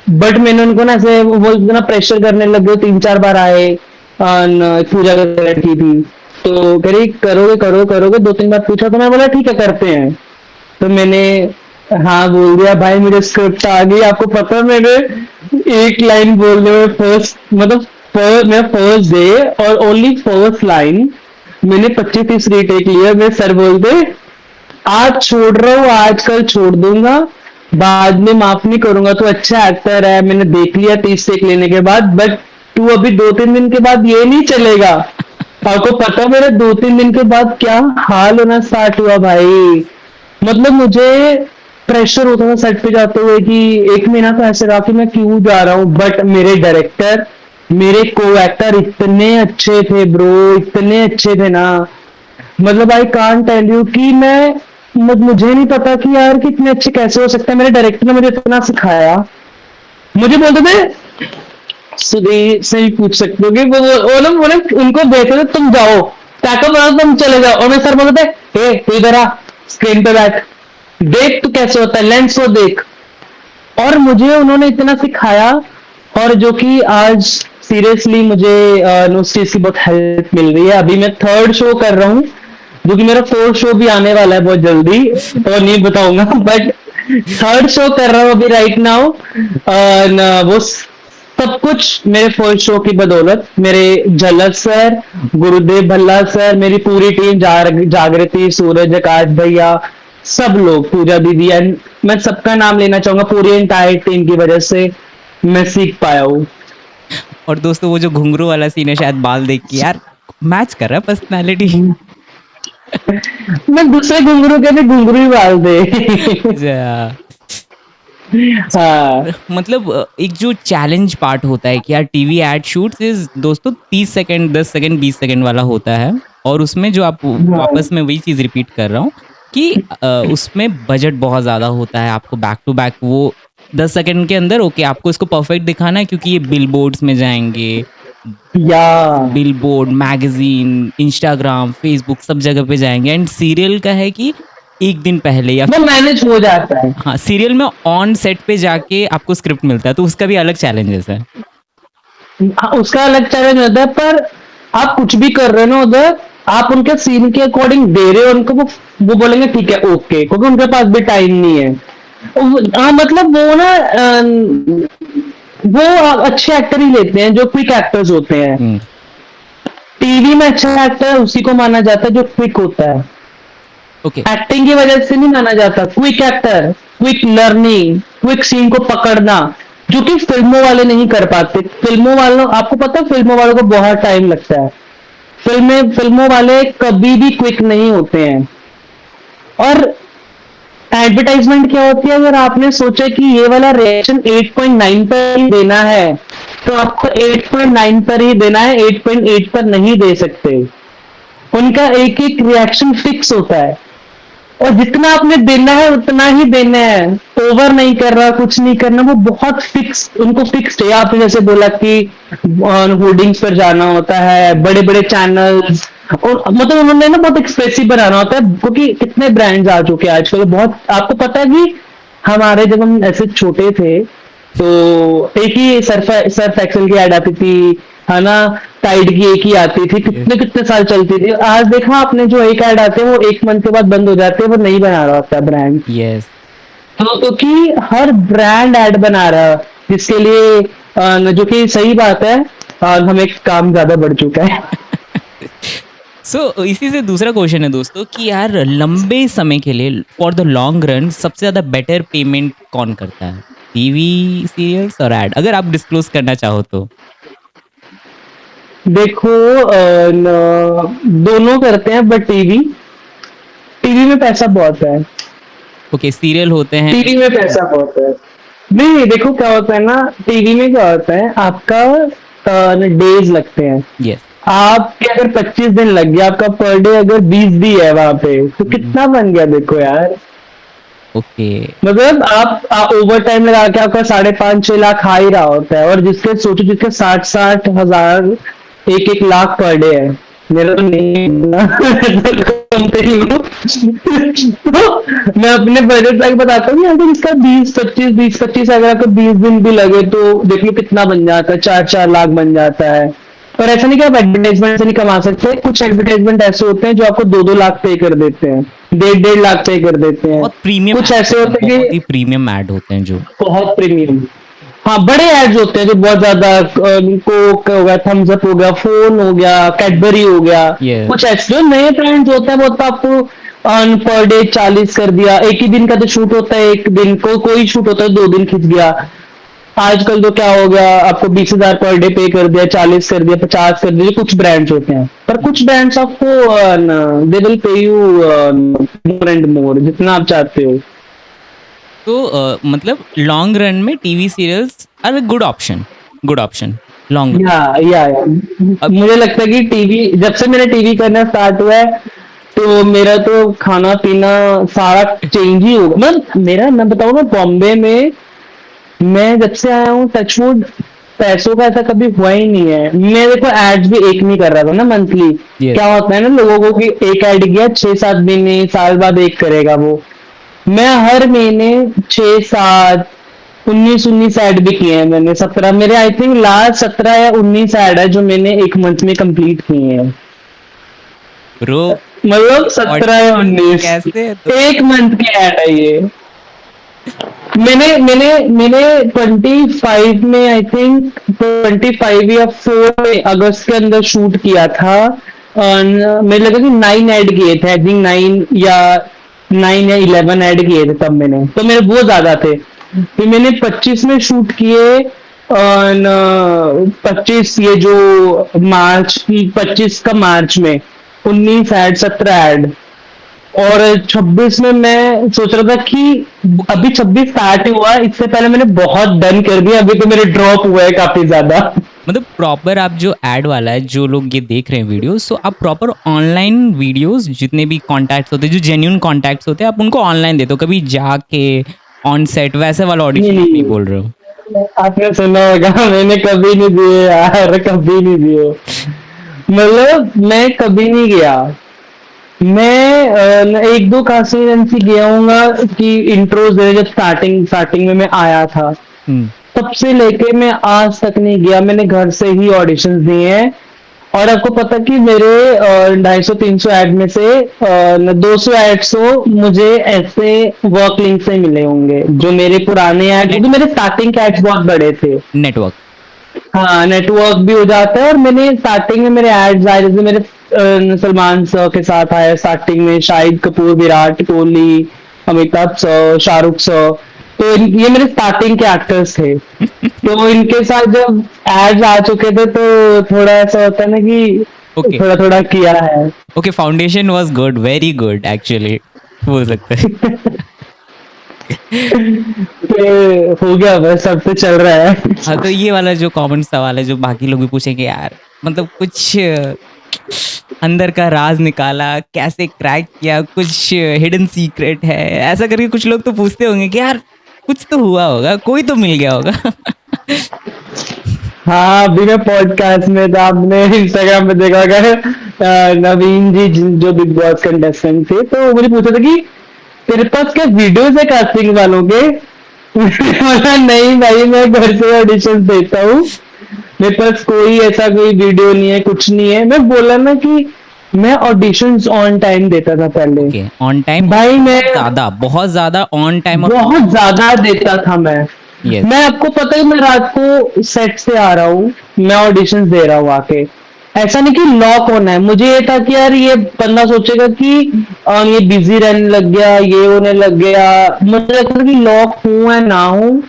बट मैंने उनको ना ऐसे वो इतना प्रेशर करने लगे, 3-4 बार आए। पूजा कर लड़की थी, तो कह रही करोगे करो करोगे, 2-3 बार पूछा, तो मैं बोला ठीक है करते हैं। तो मैंने हाँ बोल दिया भाई, मेरे स्क्रिप्ट आ गई। आपको पता है मैंने एक लाइन बोलने में फर्स्ट मतलब मेरा फर्स्ट डे और ओनली फर्स्ट लाइन मैंने 25-30 रीटेक लिया। मैं सर बोलते आज छोड़ रहा हूँ, आजकल छोड़ दूंगा, बाद में माफ नहीं करूंगा। तो अच्छा एक्टर है, मैंने देख लिया 30 टेक लेने के बाद, बट तू अभी 2-3 दिन के बाद ये नहीं चलेगा। आपको पता है मेरे 2-3 दिन के बाद क्या हाल होना स्टार्ट हुआ भाई। मतलब मुझे प्रेशर होता था सेट पे जाते हुए कि 1 महीना तो ऐसे रहा कि मैं क्यों जा रहा हूँ, बट मेरे डायरेक्टर, मेरे को एक्टर इतने अच्छे थे ब्रो, इतने अच्छे थे ना। मतलब आई कांट टेल यू कि मुझे नहीं पता कि यार कि इतने अच्छे कैसे हो सकते हैं। मेरे डायरेक्टर ने मुझे इतना सिखाया। मुझे बोलते थे सुधीर से ही पूछ सकते हो कि वो लोग उनको देते थे तुम जाओ पैकअप बनाओ तुम चले जाओ, और मैं सर बोलते थे हे तू इधर आ, स्क्रीन पे बैठ, देख तू कैसे होता है, लेंस को देख। और मुझे उन्होंने इतना सिखाया, और जो कि आज सीरियसली मुझे उस चीज की बहुत हेल्प मिल रही है। अभी मैं थर्ड शो कर रहा हूँ, जो कि मेरा फोर्थ शो भी आने वाला है बहुत जल्दी, और नहीं बताऊंगा, बट थर्ड शो कर रहा हूँ अभी राइट नाउ। वो सब कुछ मेरे फर्स्ट शो की बदौलत, मेरे झलक सर, गुरुदेव भल्ला सर, मेरी पूरी टीम, जागृति, सूरज, आकाश भैया, सब लोग, पूजा दीदी, एंड मैं सबका नाम लेना चाहूंगा, पूरी एंटायर टीम की वजह से मैं सीख पाया हूँ। और दोस्तों वो जो घुंघरू वाला सीन है, शायद बाल देख के यार मैच कर रहा है पर्सनैलिटी। मैं दूसरे घुंघरू के भी घुंघरू ही डाल दे। हाँ। मतलब एक जो चैलेंज पार्ट होता है कि यार टीवी एड शूट्स इज दोस्तों 30 सेकंड, 10 सेकंड, 20 सेकंड वाला होता है। और उसमें जो आप हाँ। वापस में वही चीज़ रिपीट कर रहा हूँ कि उसमें बजट बहुत ज़्यादा होता है। आपको बैक टू बैक वो 10 सेकंड के अंदर ओके आपको इसको परफेक्ट दिखाना है, क्योंकि ये बिलबोर्ड्स में जाएंगे, या बिलबोर्ड, मैगजीन, इंस्टाग्राम, फेसबुक, सब जगह पे जाएंगे। एंड सीरियल का है कि एक दिन पहले या वो मैनेज हो जाता है। हाँ, सीरियल में ऑन सेट पे जाके आपको स्क्रिप्ट मिलता है, तो उसका भी अलग चैलेंजेस है। हाँ, उसका अलग चैलेंज होता है, पर आप कुछ भी कर रहे हो ना उधर, आप उनके सीन के अकॉर्डिंग दे रहे हो उनको, वो बोलेंगे ठीक है ओके, क्योंकि उनके पास भी टाइम नहीं है। हाँ मतलब वो ना वो अच्छे एक्टर ही लेते हैं जो क्विक एक्टर्स होते हैं। हम्म, टीवी में अच्छा एक्टर उसी को माना जाता है जो क्विक होता है। ओके। एक्टिंग की वजह से नहीं माना जाता। Quick actor, quick learning, quick scene को पकड़ना, जो कि फिल्मों वाले नहीं कर पाते। फिल्मों वालों, आपको पता है फिल्मों वालों को बहुत टाइम लगता है। फिल्मों वाले कभी भी क्विक नहीं होते हैं। और एडवर्टाइजमेंट क्या होती है, अगर आपने सोचा कि ये वाला रिएक्शन 8.9 पर ही देना है, तो आपको 8.9 पर ही देना है, 8.8 पर नहीं दे सकते। उनका एक एक रिएक्शन फिक्स होता है, और जितना आपने देना है उतना ही देना है। ओवर नहीं कर रहा, कुछ नहीं करना, वो बहुत फिक्स, उनको फिक्स्ड है। आपने जैसे बोला कि होर्डिंग्स पर जाना होता है, बड़े बड़े चैनल्स, और मतलब उन्होंने ना बहुत एक्सप्रेसिव बनाना होता है, क्योंकि कितने ब्रांड्स आ चुके हैं आजकल। बहुत आपको पता है कि हमारे जब हम ऐसे छोटे थे, तो एक ही सर्फ एक्सेल की ऐड आती थी, है ना, टाइड की एक ही आती थी, Yes. कितने कितने साल चलती थी। आज देखा आपने, जो एक ऐड आते हैं वो एक मंथ के बाद बंद हो जाते हैं, वो नहीं बना रहा होता ब्रांड। यस। तो क्योंकि हर ब्रांड ऐड बना रहा है, जिसके लिए जो कि सही बात है, हमें काम ज्यादा बढ़ चुका है। सो इसी से दूसरा क्वेश्चन है दोस्तों कि यार लंबे समय के लिए फॉर द लॉन्ग रन सबसे ज़्यादा बेटर पेमेंट कौन करता है, टीवी सीरियल्स और एड, अगर आप डिस्क्लोज करना चाहो तो। देखो दोनों करते हैं, बट टीवी टीवी में पैसा बहुत है। ओके, सीरियल होते हैं। टीवी में पैसा बहुत है। नहीं, देखो क्या होता है ना, टीवी में क्या होता है, आपका डेज लगते हैं। यस। आपके अगर 25 दिन लग गया, आपका पर डे अगर 20 भी है वहां पे, तो कितना बन गया देखो यार। ओके। मतलब आप ओवर टाइम लगा के आपका 5.5-6 लाख आ ही रहा होता है। और जिसके सोचो, जिसके 60-60 हजार, 1-1 लाख पर डे है। मेरा तो नहीं है ना। कम पे ही हूँ। तो मैं अपने बजट लाइक बताता हूँ, अगर इसका 20-25 अगर आपको 20 दिन भी लगे, तो देख लो कितना बन जाता है, 4-4 लाख बन जाता है। पर ऐसा नहीं कि आप एडवर्टाइजमेंट से नहीं कमा सकते। कुछ एडवर्टाइजमेंट ऐसे होते हैं जो आपको 2-2 लाख पे कर देते हैं, 1.5-1.5 लाख पे कर देते हैं। बहुत प्रीमियम कुछ ऐसे होते हैं बहुत कि ही प्रीमियम ऐड होते हैं जो। बहुत प्रीमियम। हाँ, बड़े एड्स होते हैं जो बहुत ज्यादा, कोक हो गया, थम्स अप हो गया, फोन हो गया, कैडबरी हो गया। Yes. कुछ ऐसे जो नए ब्रांड्स होते हैं, वो तो आपको पर डे 40 कर दिया। एक ही दिन का तो शूट होता है, एक दिन को कोई शूट होता है 2 दिन खिंच गया। आजकल तो क्या हो गया, आपको 20 हजार पर डे पे कर दिया, 40 कर दिया, 50 कर दिया। कुछ ब्रांड्स होते हैं, पर कुछ ब्रांड्स आपको they will pay you more and more, जितना आप चाहते हो। तो मतलब लॉन्ग रन में TV serials are good option, good option long. या मुझे लगता है कि टीवी, जब से मैंने टीवी करना स्टार्ट हुआ है, तो मेरा तो खाना पीना सारा चेंज ही होगा। मैं बताऊँ ना, बॉम्बे में मैं जब से आया हूँ, टचवुड, पैसों का ऐसा कभी हुआ ही नहीं है। मैं देखो एड्स भी एक नहीं कर रहा था ना मंथली। Yes. क्या होता है ना लोगों को कि एक ऐड किया, 6-7 महीने, साल बाद एक करेगा वो। मैं हर महीने 6-7, 19-19 ऐड भी किए हैं मैंने। 17, मेरे आई थिंक लास्ट 17 या 19 ऐड है जो मैंने एक मंथ में कंप्लीट किए हैं। ब्रो मतलब 17 या 19 कैसे तो एक मंथ की ऐड है ये। मैंने मैंने मैंने 25 में, आई थिंक 25 या 4 अगस्त के अंदर शूट किया था। और मेरे लगा कि 9 ऐड किए थे, आई थिंक 9 या 11 ऐड किए थे तब मैंने, तो मेरे वो ज्यादा थे। फिर मैंने 25 में शूट किए, 25 ये जो मार्च 25 का मार्च में 19 ऐड 17 ऐड, और 26 में मैं सोच रहा था कि अभी 26 स्टार्ट ही हुआ है, इससे पहले मैंने बहुत डन कर दिया, अभी तो मेरे ड्रॉप हुए हैं काफी ज्यादा। मतलब प्रॉपर आप जो ऐड वाला है, जो लोग ये देख रहे हैं वीडियोस, तो आप प्रॉपर ऑनलाइन वीडियोस जितने भी कॉन्टैक्ट्स होते हैं, जो जेन्युइन कॉन्टैक्ट्स होते हैं, आप उनको ऑनलाइन देते हो, कभी जाके ऑन सेट वैसे वाला नहीं ऑडिशन नहीं नहीं, बोल रहे हो? आपने सुना होगा मैंने कभी नहीं दिए यार, कभी नहीं दिए। मतलब मैं कभी नहीं गया। मैं एक दो कांस्टिट्यूंसी गया हूँ कि इंट्रोज दे, जब स्टार्टिंग स्टार्टिंग में मैं आया था, हम्म। तब से लेके मैं आज तक नहीं गया। मैंने घर से ही ऑडिशंस दिए हैं। और आपको पता कि मेरे 250-300 ऐड में से 200-800 मुझे ऐसे वर्क लिंक से मिले होंगे, जो मेरे पुराने ऐड, क्योंकि मेरे स्टार्टिंग के एड्स बहुत बड़े थे। नेटवर्क। हाँ, नेटवर्क भी हो जाता है। और मैंने स्टार्टिंग में मेरे एड्स आए, जैसे मेरे सलमान सर के साथ आया स्टार्टिंग में, शाहिद कपूर, विराट कोहली, अमिताभ सर, शाहरुख सर। तो ये मेरे स्टार्टिंग के एक्टर्स थे। तो इनके साथ जब एड्स आ चुके थे, तो थोड़ा ऐसा होता है ना कि ओके। थोड़ा थोड़ा किया है। Okay, foundation was good, very good actually बोल सकते हैं। तो हो गया, बस सब तो चल रहा है। हाँ, तो ये वाला जो कॉमन सवाल है जो बाकी लोग भी पूछेंगे, यार मतलब कुछ अंदर का राज निकाला, कैसे क्रैक किया, कुछ हिडन सीक्रेट है, ऐसा करके कुछ लोग तो पूछते होंगे कि यार कुछ तो हुआ होगा, कोई तो मिल गया होगा। हाँ, अभी मैं पॉडकास्ट में था, आपने इंस्टाग्राम पे देखा होगा, नवीन जी जो बिग बॉस कंटेस्टेंट थे, तो मुझे पूछा था कि तेरे पास क्या वीडियोस है कास्टिंग वालों के? मैंने बोला नहीं भाई, मैं घर से ऑडिशन देता हूँ, मेरे पास कोई ऐसा कोई वीडियो नहीं है, कुछ नहीं है। मैं बोला ना कि मैं ऑडिशंस ऑन टाइम देता था पहले। ओके, ऑन टाइम, भाई मैं बहुत ज्यादा ऑन टाइम। और बहुत ज्यादा देता था मैं। यस। मैं, आपको पता है, मैं रात को सेट से आ रहा हूँ, मैं ऑडिशंस दे रहा हूँ आके। ऐसा नहीं कि लॉक होना है, मुझे ये था कि यार ये बंदा सोचेगा कि ये बिजी रहने लग गया, ये होने लग गया। मुझे लगता था कि लॉक हूं या ना हूं,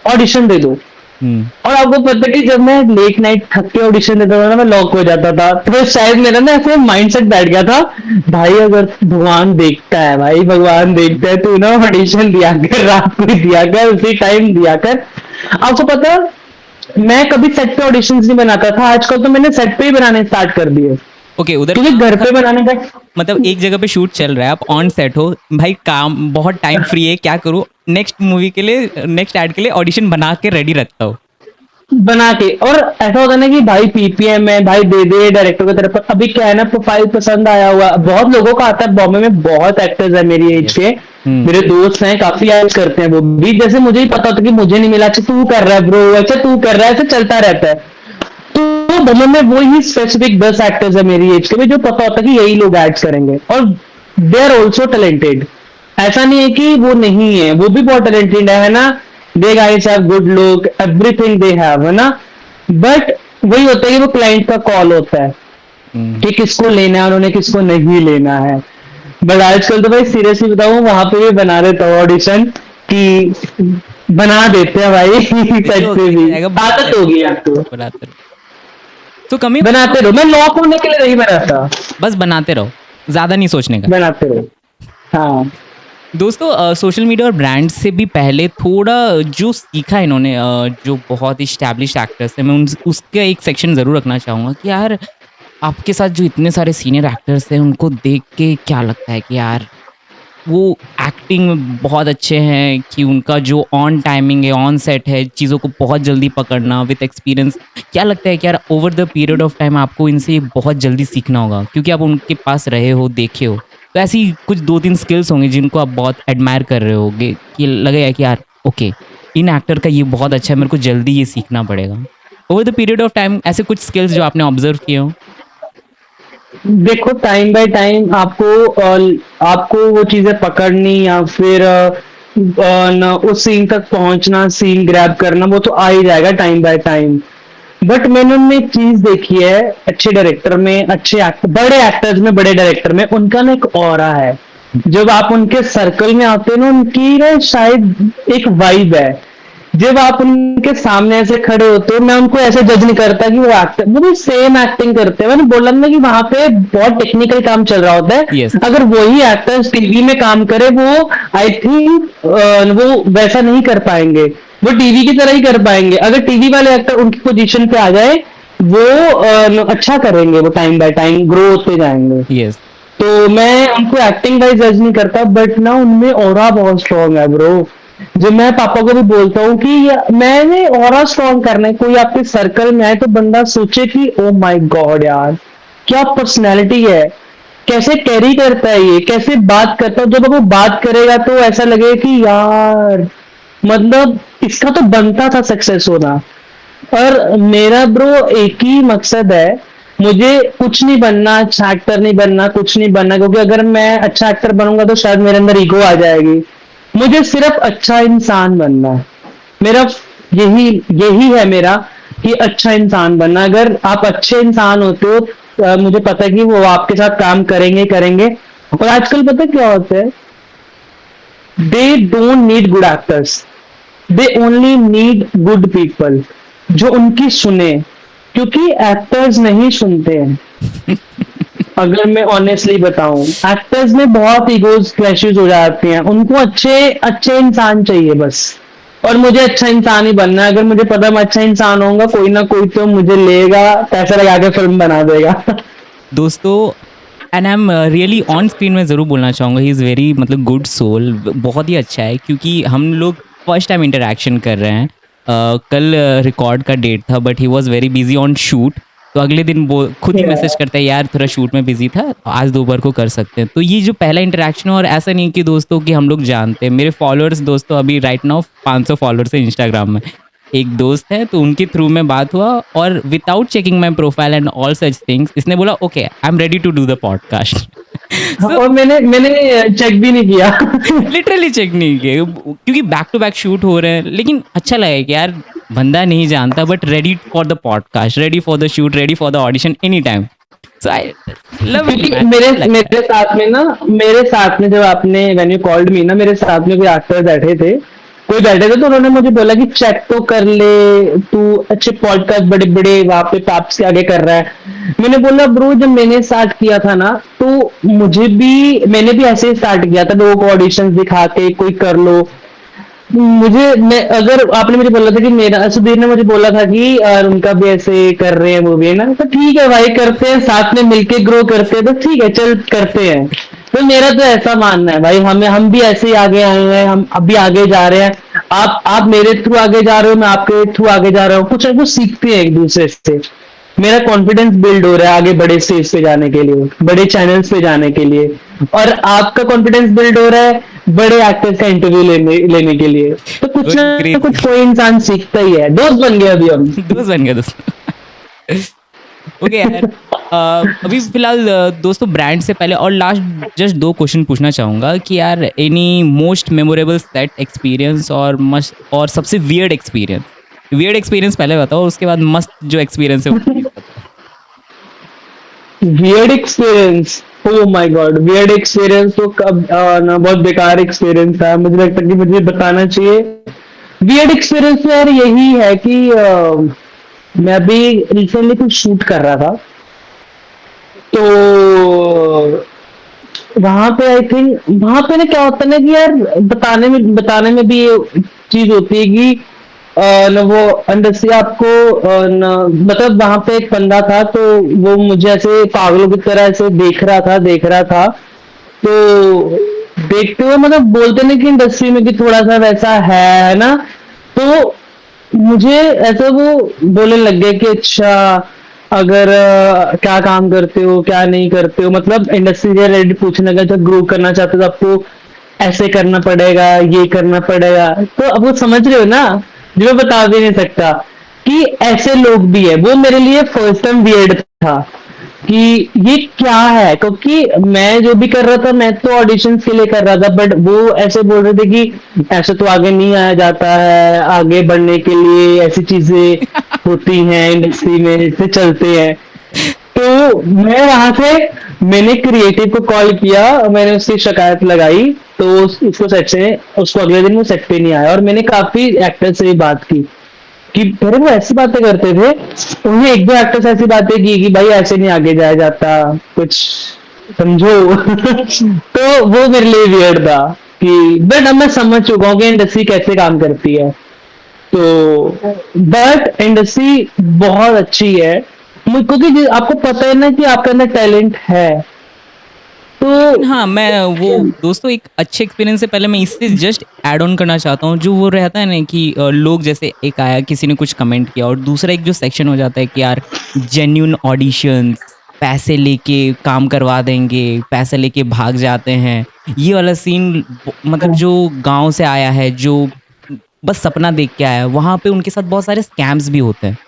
ऑडिशन दे दो। और आपको पता है कि जब मैं लेट नाइट थक के ऑडिशन देता था ना, मैं लॉक हो जाता था। तो शायद मेरा ना ऐसे माइंडसेट बैठ गया था, भाई अगर भगवान देखता है, भाई भगवान देखता है, तू ना ऑडिशन दिया कर, रात को ही दिया कर, उसी टाइम दिया कर। आपको पता है, मैं कभी सेट पे ऑडिशन नहीं बनाता था, आजकल तो मैंने सेट पे ही बनाने स्टार्ट कर दिए, ओके, उधर क्योंकि घर पे बनाने का मतलब एक जगह पे शूट चल रहा है, आप ऑन सेट हो, भाई काम बहुत टाइम फ्री है, क्या करूँ, नेक्स्ट मूवी के लिए, नेक्स्ट एड के लिए ऑडिशन बना के रेडी रखता हूँ। बना के। और ऐसा होता है ना कि भाई पीपीएम है, भाई दे दे डायरेक्टर की तरफ। अभी क्या है ना, प्रोफाइल पसंद आया हुआ, बहुत लोगों का आता है, बॉम्बे में बहुत एक्टर्स है मेरी एज के, मेरे दोस्त हैं, काफी एड्स करते हैं वो भी। जैसे मुझे ही पता होता कि मुझे नहीं मिला, अच्छा तू कर रहा है ब्रो, अच्छा तू कर रहा है, ऐसे चलता रहता है। तो बॉम्बे में वो ही स्पेसिफिक 10 एक्टर्स है मेरी एज के भी, जो पता होता है कि यही लोग एड्स करेंगे, और दे आर ऑल्सो टैलेंटेड। ऐसा नहीं है कि वो नहीं है, वो भी बहुत टैलेंटेड है ना। They guys have good look, everything they have, है ना। बट वही होता है कि वो क्लाइंट का कॉल होता है कि किसको लेना है, उन्होंने किसको नहीं लेना है। बट आजकल तो भाई सीरियसली बताऊं, वहां पे भी बना देता हूँ ऑडिशन, कि बना देते हैं भाई। सच पे भी आदत हो गई आपको, बनाते रहो। तो कमी बनाते रहो। मैं लॉक होने के लिए नहीं बनाता, बस बनाते रहो, ज्यादा नहीं सोचने का। बनाते रहो। हाँ, दोस्तों, सोशल मीडिया और ब्रांड से भी पहले थोड़ा जो सीखा इन्होंने, जो बहुत इस्टेब्लिश एक्टर्स हैं, मैं उसका एक सेक्शन ज़रूर रखना चाहूँगा कि यार आपके साथ जो इतने सारे सीनियर एक्टर्स हैं, उनको देख के क्या लगता है कि यार वो एक्टिंग में बहुत अच्छे हैं, कि उनका जो ऑन टाइमिंग है, ऑन सेट है, चीज़ों को बहुत जल्दी पकड़ना विद एक्सपीरियंस, क्या लगता है कि यार over the period of time आपको इनसे बहुत जल्दी सीखना होगा, क्योंकि आप उनके पास रहे हो, देखे हो, तो ऐसी कुछ 2-3 स्किल्स होंगे जिनको आप बहुत एडमायर कर रहे होगे, कि लगेगा कि यार ओके, इन एक्टर का ये बहुत अच्छा है, मेरे को जल्दी ये सीखना पड़ेगा। Over the period of time ऐसे कुछ स्किल्स जो आपने ऑब्जर्व किए हो? देखो टाइम बाय टाइम आपको वो चीजें पकड़नी, या फिर उस सीन तक पहुंचना, सीन ग्रैब करना, वो तो आ ही जाएगा टाइम बाय टाइम। बट मैंने उनमें एक चीज देखी है, अच्छे डायरेक्टर में, अच्छे एक्टर, बड़े एक्टर्स में, बड़े डायरेक्टर में, उनका ना एक ऑरा है। जब आप उनके सर्कल में आते हो ना, उनकी ना शायद एक वाइब है जब आप उनके सामने ऐसे खड़े होते हो, मैं उनको ऐसे जज नहीं करता कि वो एक्टर, वो भी सेम एक्टिंग करते हैं। मैंने बोला ना कि वहां पे बहुत टेक्निकल काम चल रहा होता है। यस, अगर वही एक्टर्स टीवी में काम करे, वो आई थिंक वो वैसा नहीं कर पाएंगे, वो टीवी की तरह ही कर पाएंगे। अगर टीवी वाले एक्टर उनकी पोजीशन पे आ जाए, वो अच्छा करेंगे, वो टाइम बाय टाइम ग्रो होते जाएंगे। यस, तो मैं उनको एक्टिंग वाइज जज नहीं करता, बट ना उनमें ऑरा बहुत स्ट्रांग है ब्रो। जो मैं पापा को भी बोलता हूँ कि मैंने ऑरा स्ट्रांग करना है, कोई आपके सर्कल में आए तो बंदा सोचे कि ओ माय गॉड यार, क्या पर्सनैलिटी है, कैसे कैरी करता है, ये कैसे बात करता है। जब वो बात करेगा तो ऐसा लगेगा कि यार, मतलब इसका तो बनता था सक्सेस होना। और मेरा ब्रो एक ही मकसद है, मुझे कुछ नहीं बनना, अच्छा एक्टर नहीं बनना, कुछ नहीं बनना, क्योंकि अगर मैं अच्छा एक्टर बनूंगा तो शायद मेरे अंदर ईगो आ जाएगी। मुझे सिर्फ अच्छा इंसान बनना है। मेरा यही यही है मेरा, कि अच्छा इंसान बनना। अगर आप अच्छे इंसान होते हो, मुझे पता है कि वो आपके साथ काम करेंगे करेंगे। और आजकल पता है क्या होता है, they don't need good actors, they only need good people जो उनकी सुने, क्योंकि एक्टर्स नहीं सुनते हैं। अगर मैं ऑनेस्टली बताऊं, एक्टर्स में बहुत ईगोज क्लैशेस हो जाते हैं, उनको अच्छे अच्छे इंसान चाहिए बस। और मुझे अच्छा इंसान ही बनना है। अगर मुझे पता मैं अच्छा इंसान होऊंगा, कोई ना कोई तो मुझे लेगा, पैसा लगा के फिल्म बना देगा। दोस्तों, and I am really on screen में ज़रूर बोलना चाहूँगा, ही इज़ वेरी मतलब गुड सोल, बहुत ही अच्छा है, क्योंकि हम लोग फर्स्ट टाइम इंटरेक्शन कर रहे हैं। कल रिकॉर्ड का डेट था, but he was very busy on shoot. तो अगले दिन वो खुद ही मैसेज करता है, यार थोड़ा शूट में बिजी था, आज दोपहर को कर सकते हैं। तो ये जो पहला इंटरेक्शन है, और ऐसा नहीं कि दोस्तों कि हम लोग जानते हैं, मेरे फॉलोअर्स दोस्तों अभी राइट नाउ 500 फॉलोअर्स है इंस्टाग्राम में। एक दोस्त है, तो उनके थ्रू में बात हुआ, और without checking my profile and all such things, इसने बोला okay I am ready to do the podcast. So और मैंने मैंने चेक भी नहीं किया। लिटरली चेक नहीं किया, क्योंकि बैक टू बैक शूट हो रहे हैं, लेकिन अच्छा लगा कि यार बंदा नहीं जानता, but ready for the podcast, ready for the shoot, ready for the audition any time. So I love it क्योंकि मैन, मेरे अच्छा लगता है। मेरे साथ में ना, मेरे साथ में जब आपने व्हेन यू कॉल्ड मी ना, मेरे साथ में कोई एक्टर बैठे थे, कोई बैठे थे, तो उन्होंने मुझे बोला कि चेक तो कर ले, तू अच्छे पॉडकास्ट बड़े बड़े वहां पे टॉप्स के आगे कर रहा है। मैंने बोला ब्रो, जब मैंने स्टार्ट किया था ना, तो मैंने भी ऐसे ही स्टार्ट किया था, लोगों को ऑडिशन दिखा के कोई कर लो। मैं अगर आपने मुझे बोला था कि मेरा, सुधीर ने मुझे बोला था कि उनका भी ऐसे कर रहे हैं, वो भी है ना, तो ठीक है भाई, करते हैं साथ में मिलके ग्रो करते हैं, तो ठीक है चल करते हैं। तो मेरा तो ऐसा मानना है भाई, हम भी ऐसे ही आगे आए हैं, हम अभी आगे जा रहे हैं। आप मेरे थ्रू आगे जा रहे हो, मैं आपके थ्रू आगे जा रहा हूँ, कुछ ना कुछ सीखते हैं एक दूसरे से। मेरा कॉन्फिडेंस बिल्ड हो रहा है आगे बड़े स्टेज पे जाने के लिए, बड़े चैनल्स पे जाने के लिए। और आपका कॉन्फिडेंस बिल्ड हो रहा है बड़े एक्टर्स का इंटरव्यू लेने लेने के लिए। तो कुछ ना ग्रेट। कुछ कोई इंसान सीखता ही है। दोस्त बन गए अभी हम। दोस्त बन गया दोस्त। ओके यार, अभी फिलहाल दोस्तों ब्रांड से पहले और लास्ट जस्ट दो क्वेश्चन पूछना चाहूँगा कि यार any most memorable set experience और मस्त और सबसे वियर्ड एक्सपीरियंस। वियर्ड एक्सपीरियंस पहले बताओ, उसके बाद मस्त जो एक्सपीरियंस है वो प्लीज बताओ। Weird experience, oh my God, weird experience तो कब ना, बहुत बेकार एक्सपीरियंस था। मुझे लगता है कि मुझे बताना चाहिए। वियर्ड एक्सपीरियंस तो यार यही है कि मैं अभी रिसेंटली कुछ शूट कर रहा था, तो वहां पे आई थिंक, वहां पे ना क्या होता है ना कि यार, बताने में भी ये चीज होती है कि न वो अंदर से आपको न, मतलब वहां पे एक बंदा था, तो वो मुझे ऐसे पागलों की तरह ऐसे देख रहा था। तो देखते हुए, मतलब बोलते ना कि इंडस्ट्री में कि थोड़ा सा वैसा है ना। तो मुझे ऐसा वो बोलने लग गया कि अच्छा, अगर क्या काम करते हो, क्या नहीं करते हो, मतलब इंडस्ट्री से रिलेटेड पूछने लगा, जब ग्रो करना चाहते हो तो आपको ऐसे करना पड़ेगा, ये करना पड़ेगा। तो अब वो समझ रहे हो ना, जो मैं बता भी नहीं सकता कि ऐसे लोग भी है। वो मेरे लिए फर्स्ट टाइम वियर्ड था कि ये क्या है, क्योंकि मैं जो भी कर रहा था, मैं तो ऑडिशन के लिए कर रहा था, बट वो ऐसे बोल रहे थे कि ऐसे तो आगे नहीं आया जाता है, आगे बढ़ने के लिए ऐसी चीजें होती हैं इंडस्ट्री में, इससे चलते हैं। तो मैं वहां से, मैंने क्रिएटिव को कॉल किया, मैंने उसकी शिकायत लगाई। तो उसको सेट से उसको अगले दिन वो सेट पे नहीं आया, और मैंने काफी एक्टर से भी बात की कि अरे वो ऐसी बातें करते थे। उन्हें एक दो एक्टर्स ऐसी बातें की कि भाई ऐसे नहीं आगे जाया जाता, कुछ समझो। तो वो मेरे लिए वियर्ड था कि, बट अब मैं समझ चुका हूँ कि इंडस्ट्री कैसे काम करती है। तो बट इंडस्ट्री बहुत अच्छी है, क्योंकि आपको पता है ना कि आपके अंदर टैलेंट है, लेकिन तो हाँ, मैं वो दोस्तों एक अच्छे एक्सपीरियंस से पहले मैं इससे जस्ट ऐड ऑन करना चाहता हूँ, जो वो रहता है ना कि लोग जैसे एक आया, किसी ने कुछ कमेंट किया, और दूसरा एक जो सेक्शन हो जाता है कि यार जेन्यून ऑडिशंस, पैसे लेके काम करवा देंगे, पैसे लेके भाग जाते हैं। ये वाला सीन मतलब जो गाँव से आया है, जो बस सपना देख के आया है, वहाँ पे उनके साथ बहुत सारे स्कैम्स भी होते हैं।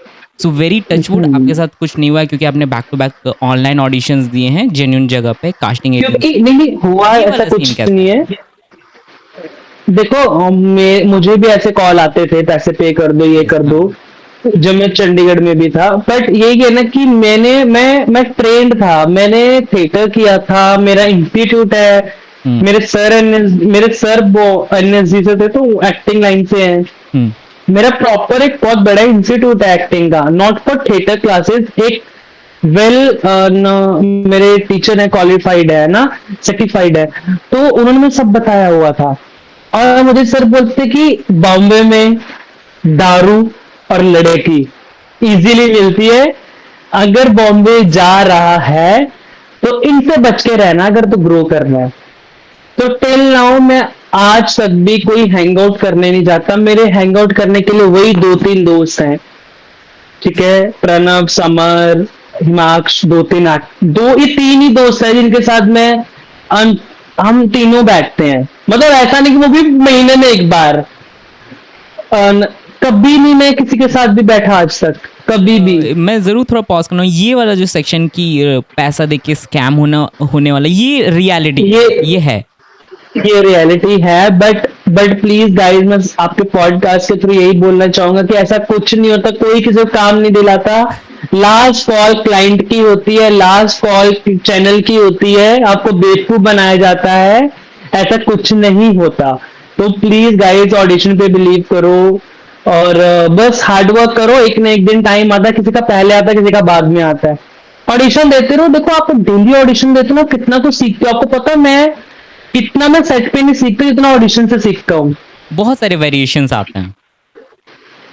सो वेरी टचवुड आपके साथ कुछ नहीं हुआ है, क्योंकि आपने back to back online auditions दिए हैं जेन्युइन जगह पे कास्टिंग एजेंसी। क्योंकि नहीं नहीं हुआ ये ऐसा वाला सीन कुछ कैसा नहीं है? है। देखो मुझे भी ऐसे कॉल आते थे, पैसे पे कर दो, ये यस, कर हाँ। दो, जब मैं चंडीगढ़ में भी था। बट यही है ना कि मैं ट्रेंड था, मैंने थिएटर किया था, मेरा इंस्टीट्यूट है। हुँ, मेरे सर वो एनएसजी से थे, तो एक्टिंग लाइन से हैं। हुँ, मेरा प्रॉपर एक बहुत बड़ा इंस्टीट्यूट है एक्टिंग का, नॉट फॉर थिएटर क्लासेस। एक मेरे टीचर है, क्वालिफाइड है ना, सर्टिफाइड है, तो उन्होंने मुझे सब बताया हुआ था। और मुझे सर बोलते कि बॉम्बे में दारू और लड़की इजीली मिलती है, अगर बॉम्बे जा रहा है तो इनसे बच के रहना अगर तो ग्रो करना है। तो टिल नाउ मैं आज तक भी कोई हैंग आउट करने नहीं जाता। मेरे हैंग आउट करने के लिए वही दो तीन दोस्त हैं, ठीक है, प्रणव, समर, हिमाक्ष, दो ये तीन ही दोस्त हैं जिनके साथ मैं हम तीनों बैठते हैं। मतलब ऐसा नहीं कि वो भी महीने में एक बार। कभी नहीं मैं किसी के साथ भी बैठा आज तक, कभी भी। मैं ज़रूर थोड़ा पॉज़ करना, ये वाला जो सेक्शन कि पैसा दे के स्कैम होने वाला, ये रियलिटी ये है, ये है। ये रियलिटी है, बट प्लीज गाइस, मैं आपके पॉडकास्ट के थ्रू यही बोलना चाहूंगा कि ऐसा कुछ नहीं होता, कोई किसी को काम नहीं दिलाता। लास्ट कॉल क्लाइंट की होती है, लास्ट कॉल चैनल की होती है, आपको बेवकूफ बनाया जाता है, ऐसा कुछ नहीं होता। तो प्लीज गाइस, ऑडिशन पे बिलीव करो, और बस हार्ड वर्क करो। एक ना एक दिन टाइम आता है, किसी का पहले आता है, किसी का बाद में आता है। ऑडिशन देते रहो, देखो आप डेली ऑडिशन देते हो, कितना तो सीखते हो। आपको पता है मैं इतना मैं सेट पे नहीं सीखता जितना ऑडिशन से सीखता हूँ, बहुत सारे वेरिएशंस आते हैं।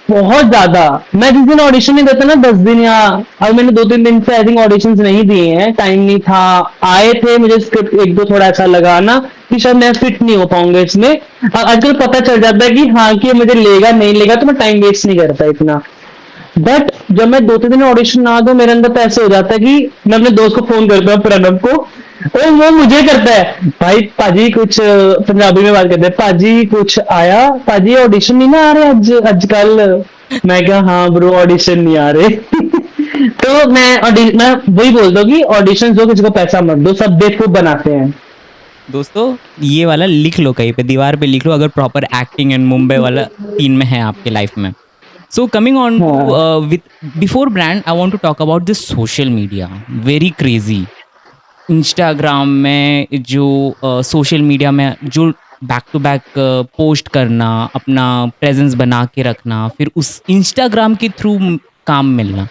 बहुत ज्यादा। मैं जिस दिन ऑडिशन नहीं देता ना, 10 दिन या, अब मैंने 2-3 दिन से आई थिंक ऑडिशन नहीं दिए हैं, टाइम नहीं था। आए थे, मुझे स्क्रिप्ट एक दो थोड़ा ऐसा लगा ना कि शायद मैं फिट नहीं हो पाऊंगा इसमें। आजकल पता चल जाता है कि हाँ, कि ये मुझे लेगा नहीं लेगा, तो मैं टाइम वेस्ट नहीं करता इतना। बट जब मैं 2-3 दिन ऑडिशन ना दूं, मेरे अंदर तो ऐसे हो जाता है कि मैं अपने दोस्त को फोन करता हूँ, प्रणव को, और वो मुझे करता है, भाई पाजी कुछ, पंजाबी में बात करते हैं, पाजी कुछ आया, पाजी ऑडिशन नहीं ना आ रहे आज आजकल। मैं क्या, हाँ ब्रो ऑडिशन नहीं आ रहे। तो मैं वही बोलता हूँ कि ऑडिशन दो, किसी को पैसा मत दो, सब बेवकूफ बनाते हैं। दोस्तों ये वाला लिख लो, कहीं पे दीवार पे लिख लो, अगर प्रॉपर एक्टिंग एंड मुंबई वाला सीन में है आपके लाइफ में। So coming on to हाँ with before brand, I want to talk about this social media. Very crazy. Instagram में जो सोशल मीडिया में जो बैक टू बैक पोस्ट करना, अपना प्रेजेंस बना के रखना, फिर उस इंस्टाग्राम के थ्रू काम मिलना।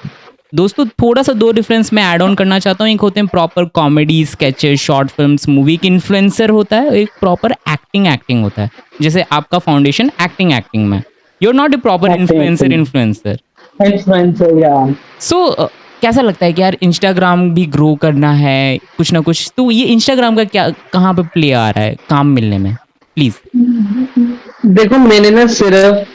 दोस्तों थोड़ा सा दो डिफरेंस मैं ऐड ऑन करना चाहता हूँ। एक होते हैं proper comedy sketches, short films, movie. एक इन्फ्लुएंसर होता है, एक प्रॉपर एक्टिंग होता है। जैसे आपका फाउंडेशन एक्टिंग में, you are not a proper influencer acting influencer. Influencer या। सो कैसा लगता है कि यार इंस्टाग्राम भी ग्रो करना है कुछ ना कुछ, तो ये इंस्टाग्राम का क्या कहाँ पे प्ले आ रहा है काम मिलने में, प्लीज? देखो मैंने ना सिर्फ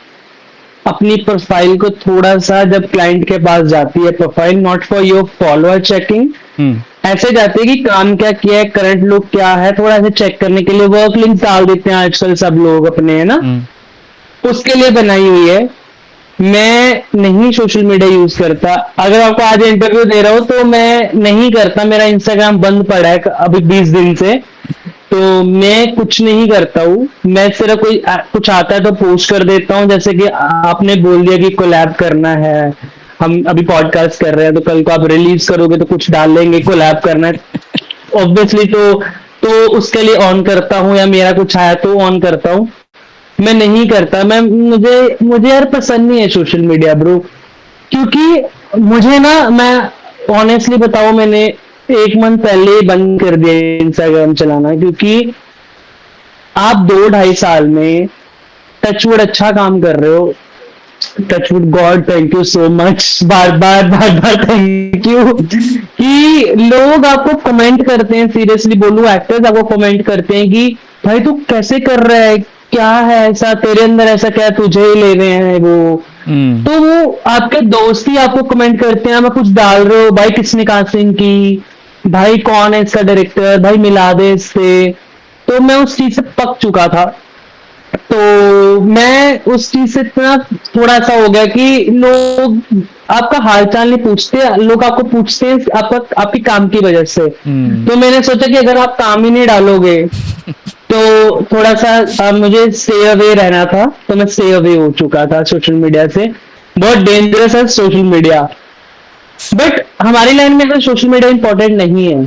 अपनी प्रोफाइल को थोड़ा सा, जब क्लाइंट के पास जाती है profile, not for your follower checking, hmm, ऐसे जाती है कि काम क्या किया है, करंट लुक क्या है, थोड़ा सा चेक करने के लिए वर्क लिंक डाल देते हैं आजकल सब लोग अपने, है ना, हम्म, उसके लिए बनाई हुई है। मैं नहीं सोशल मीडिया यूज करता। अगर आपको आज इंटरव्यू दे रहा हूं तो मैं नहीं करता, मेरा इंस्टाग्राम बंद पड़ा है अभी 20 दिन से। तो मैं कुछ नहीं करता हूँ, मैं सिर्फ कुछ आता है तो पोस्ट कर देता हूँ। जैसे कि आपने बोल दिया कि कोलैब करना है, हम अभी पॉडकास्ट कर रहे हैं, तो कल को आप रिलीज करोगे तो कुछ डालेंगे, कोलैब करना है ऑब्वियसली। तो तो उसके लिए ऑन करता हूँ, या मेरा कुछ आया तो ऑन करता हूँ। मैं नहीं करता, मैं मुझे मुझे यार पसंद नहीं है सोशल मीडिया ब्रो, क्योंकि मुझे ना, मैं ऑनेस्टली बताऊं, मैंने 1 मंथ पहले ही बंद कर दिया इंस्टाग्राम चलाना, क्योंकि आप 2 ढाई साल में टचवुड अच्छा काम कर रहे हो। Touchwood god, thank you so much, बार बार थैंक यू, कि लोग आपको कमेंट करते हैं, सीरियसली बोलूं, एक्टर्स आपको कमेंट करते हैं कि भाई तू कैसे कर रहा है, क्या है ऐसा तेरे अंदर, ऐसा क्या तुझे ही ले रहे हैं वो। हुँ। तो वो आपके दोस्त ही आपको कमेंट करते हैं, मैं कुछ डाल रहे हो भाई, किसने कास्टिंग की, भाई कौन है इसका डायरेक्टर, भाई मिला दे इससे। तो मैं उस चीज से पक चुका था। तो मैं उस चीज से इतना थोड़ा सा हो गया कि लोग आपका हालचाल नहीं पूछते, लोग आपको पूछते हैं आपका, आपकी काम की वजह से। हुँ। तो मैंने सोचा कि अगर आप काम ही नहीं डालोगे, तो थोड़ा सा मुझे स्टे अवे रहना था, तो मैं स्टे अवे हो चुका था सोशल मीडिया से। बहुत डेंजरस है सोशल मीडिया, बट हमारी लाइन में अगर सोशल मीडिया इंपॉर्टेंट नहीं है,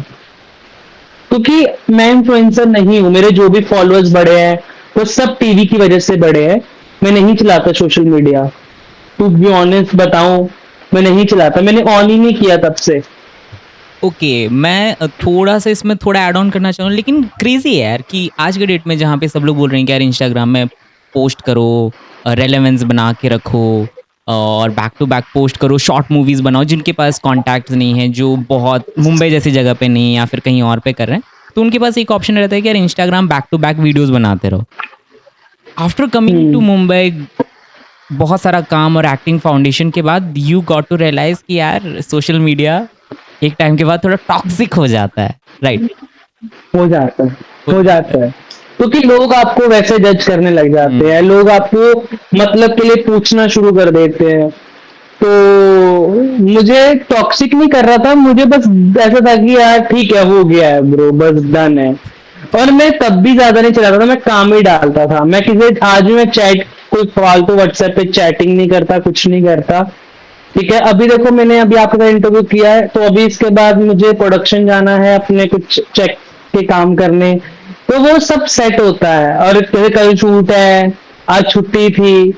क्योंकि मैं इन्फ्लुएंसर नहीं हूँ, मेरे जो भी फॉलोअर्स बढ़े हैं वो सब टीवी की वजह से बढ़े हैं। मैं नहीं चलाता social media, to be honest बताऊं, मैं नहीं चलाता, मैंने ऑन ही नहीं किया तब से। ओके, मैं थोड़ा-सा इसमें थोड़ा ऐड ऑन करना चाहूँगा, लेकिन क्रेज़ी है यार कि आज के डेट में जहाँ पे सब लोग बोल रहे हैं कि यार इंस्टाग्राम में पोस्ट करो, रेलेवेंस बना के रखो और बैक टू बैक पोस्ट करो, शॉर्ट मूवीज़ बनाओ, जिनके पास कॉन्टैक्ट्स नहीं हैं, जो बहुत मुंबई जैसी जगह पे नहीं है या फिर कहीं और पे कर रहे हैं, तो उनके पास एक ऑप्शन रहता है कि यार Instagram back to back videos बनाते रहो। After coming to hmm. Mumbai, बहुत सारा काम और एक्टिंग फाउंडेशन के बाद यू गॉट टू रियलाइज़ कि यार सोशल मीडिया एक टाइम के बाद थोड़ा टॉक्सिक हो जाता है, राइट? हो जाता है, हो हो जाता है। जाता है, क्योंकि लोग आपको वैसे जज करने लग हुँ, जाते हैं, लोग आपको मतलब के लिए पूछना शुरू कर देते हैं। तो मुझे टॉक्सिक नहीं कर रहा था, मुझे बस ऐसा था कि यार ठीक है, हो गया है ब्रो, बस डन है। और मैं तब भी ज्यादा नहीं चलाता था, मैं काम ही डालता था, मैं किसी, आज भी मैं चैट, कोई फालतू व्हाट्सएप पे चैटिंग नहीं करता, कुछ नहीं करता। ठीक है, अभी देखो मैंने अभी आपका इंटरव्यू किया है, तो अभी इसके बाद मुझे प्रोडक्शन जाना है, अपने कुछ चेक के काम करने, तो वो सब सेट होता है। और जैसे कल शूट है, आज छुट्टी थी,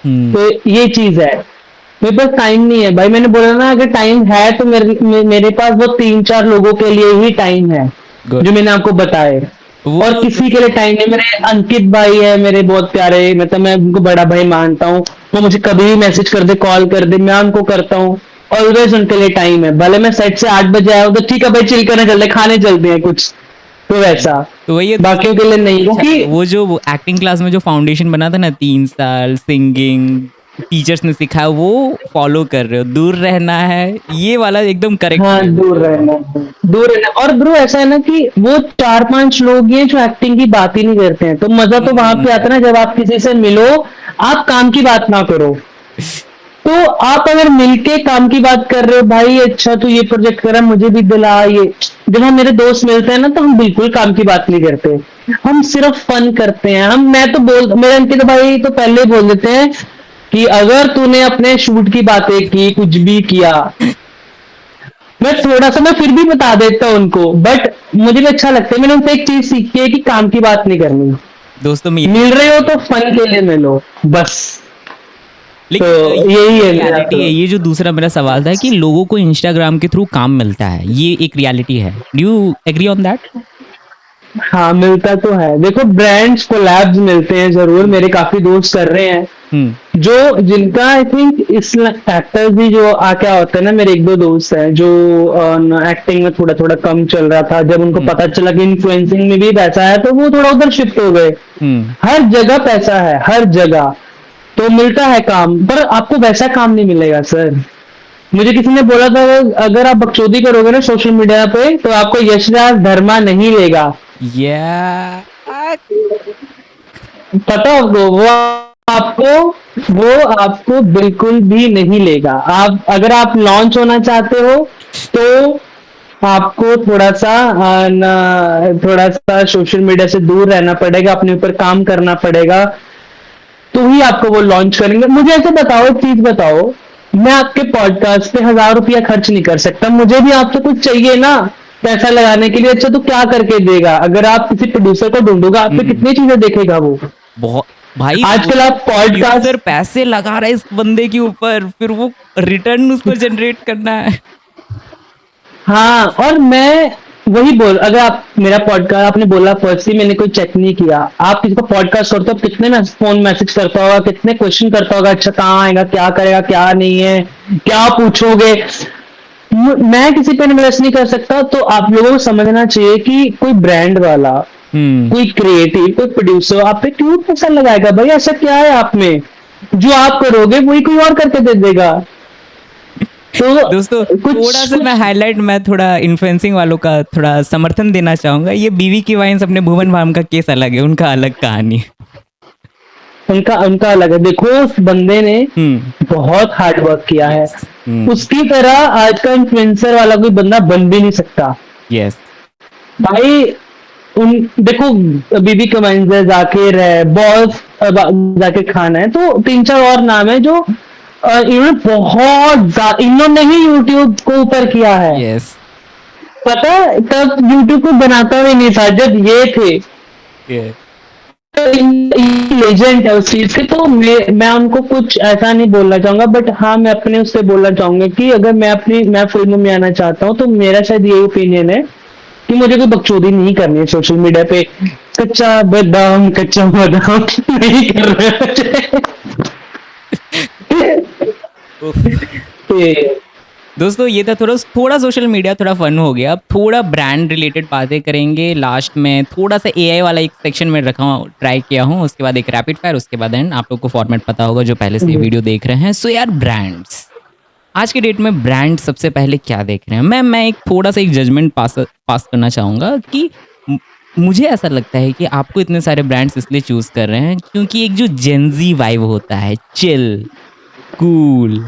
हुँ, तो ये चीज है, मेरे पास टाइम नहीं है भाई। मैंने बोला ना, अगर टाइम है तो मेरे पास वो 3 4 लोगों के लिए ही टाइम है, गुड। जो मैंने आपको बताए। वो और किसी के लिए टाइम नहीं। मेरे अंकित भाई है, मेरे बहुत प्यारे, मतलब मैं उनको बड़ा भाई मानता हूँ, वो मुझे कभी भी मैसेज कर दे, कॉल कर दे, मैं उनको करता हूँ। ऑलवेज उनके लिए टाइम है, भले मैं सेट से 8 बजे आया हूँ, तो ठीक है भाई, चिल करने चलते, खाने चलते हैं कुछ, तो वैसा। तो वही है, बाकियों के लिए नहीं, अच्छा, क्योंकि वो जो वो एक्टिंग क्लास में जो फाउंडेशन बना था ना 3 साल सिंगिंग, टीचर्स ने सिखाया वो फॉलो कर रहे हो, दूर रहना है, ये वाला एकदम करेक्ट हाँ, है। दूर रहना, दूर रहना। और ब्रो ऐसा है ना कि वो 4 5 लोग ही हैं जो एक्टिंग की बात ही नहीं करते हैं, तो मजा तो वहां हुँ, पे आता है ना, जब आप किसी से मिलो, आप काम की बात ना करो। तो आप अगर मिलके काम की बात कर रहे हो, भाई अच्छा तू ये प्रोजेक्ट करा, मुझे भी दिला ये, जब हम मेरे दोस्त मिलते हैं ना, तो हम बिल्कुल काम की बात नहीं करते, हम सिर्फ फन करते हैं। हम, मैं तो बोल, मेरे अंकित भाई तो पहले ही बोल देते हैं कि अगर तूने अपने शूट की बातें की, कुछ भी किया, मैं थोड़ा सा, मैं फिर भी बता देता हूँ उनको, बट मुझे भी अच्छा लगता है। मैंने उनसे एक चीज सीखी है कि काम की बात नहीं करनी, दोस्तों में यही मिल होता रहे है। हो तो फन के लिए मिलो, बस। तो लेकिन यही ये है मेरा रियलिटी तो। है, ये जो दूसरा मेरा सवाल था कि लोगों को इंस्टाग्राम के थ्रू काम मिलता है, ये एक रियलिटी है। Do you agree on that? हाँ, मिलता तो है, देखो ब्रांड्स कोलैब्स मिलते हैं जरूर, मेरे काफी दोस्त कर रहे हैं, हुँ, जो जिनका आई थिंक इस एक्टर्स भी जो क्या होता है ना, मेरे 1 2 दोस्त हैं जो एक्टिंग में थोड़ा थोड़ा कम चल रहा था, जब उनको हुँ, पता चला कि इन्फ्लुएंसिंग में भी पैसा है, तो वो थोड़ा उधर शिफ्ट हो गए। हुँ, हर जगह पैसा है, हर जगह, तो मिलता है काम, पर आपको वैसा काम नहीं मिलेगा सर। मुझे किसी ने बोला था, अगर आप बकचोदी करोगे ना सोशल मीडिया पे, तो आपको यशराज धर्मा नहीं लेगा। या पता है आपको, वो आपको बिल्कुल भी नहीं लेगा। आप, अगर आप लॉन्च होना चाहते हो, तो आपको थोड़ा सा थोड़ा सा सोशल मीडिया से दूर रहना पड़ेगा, अपने ऊपर काम करना पड़ेगा, तो ही आपको वो लॉन्च करेंगे। मुझे ऐसे बताओ, एक चीज बताओ, मैं आपके पॉडकास्ट पे 1000 रुपया खर्च नहीं कर सकता, मुझे भी आपसे कुछ चाहिए ना। पैसा लगाने के लिए, अच्छा तो क्या करके देगा? अगर आप किसी प्रोड्यूसर को ढूंढोगे, आप पे कितनी चीजें देखेगा वो। बहुत भाई, आजकल आप प्रोड्यूसर पॉडकास्ट, पैसे लगा रहा है इस बंदे के ऊपर, फिर वो रिटर्न उसको जनरेट करना है। हाँ, और मैं वही बोल, अगर आप मेरा पॉडकास्ट आपने बोला फर्स्टली मैंने कोई चेक नहीं किया, आप किसी को पॉडकास्ट करते हो, कितने में फोन मैसेज करता होगा, कितने क्वेश्चन करता होगा, अच्छा कहाँ आएगा, क्या करेगा, क्या नहीं है, क्या पूछोगे। मैं किसी पे इन्वेस्ट नहीं कर सकता, तो आप लोगों को समझना चाहिए कि कोई ब्रांड वाला, हम्म। कोई क्रिएटिव, कोई प्रोड्यूसर आप पे क्यों पैसा लगाएगा भाई? ऐसा क्या है आप में? जो आप करोगे वही कोई और करके दे देगा। तो दोस्तों, थोड़ा कुछ सा मैं कुछ हाईलाइट, मैं थोड़ा इन्फ्लुएंसिंग वालों का थोड़ा समर्थन देना चाहूंगा। ये बीवी की वाइन्स अपने भुवन बाम का केस अलग है, उनका अलग कहानी है। उनका उनका अलग है। देखो उस बंदे ने हम्म। बहुत हार्ड वर्क किया है, यस। उसकी तरह आज का इन्फ्लुएंसर वाला कोई बंदा बन भी नहीं सकता यस। भाई। उन देखो, बीबी कमाइंस है, जाकिर है, बॉस, जाकिर खान है, तो तीन चार और नाम है जो इन्होंने इन्होंने ही यूट्यूब को ऊपर किया है। यस। पता है, तब यूट्यूब को बनाता भी नहीं था जब ये थे, लेजेंड है उस चीज के। तो मैं उनको कुछ ऐसा नहीं बोलना चाहूंगा, बट हाँ मैं अपने उससे बोलना चाहूंगा कि अगर मैं फिल्मों में आना चाहता हूँ, तो मेरा शायद ये ओपिनियन है कि मुझे कोई बकचोदी नहीं करनी है सोशल मीडिया पे। कच्चा बादाम नहीं कर रहे ये। दोस्तों, ये था थोड़ा थोड़ा सोशल मीडिया, थोड़ा फन हो गया। अब थोड़ा ब्रांड रिलेटेड बातें करेंगे लास्ट में। थोड़ा सा एआई वाला एक सेक्शन में रखा हूँ, ट्राई किया हूँ, उसके बाद एक रैपिड फायर, उसके बाद एंड। आप लोग को फॉर्मेट पता होगा जो पहले से ये वीडियो देख रहे हैं। सो यार, ब्रांड्स आज के डेट में ब्रांड सबसे पहले क्या देख रहे हैं? मैं एक थोड़ा सा एक जजमेंट पास करना चाहूँगा कि मुझे ऐसा लगता है कि आपको इतने सारे ब्रांड्स इसलिए चूज कर रहे हैं क्योंकि एक जो जेनजी वाइब होता है, चिल, कूल,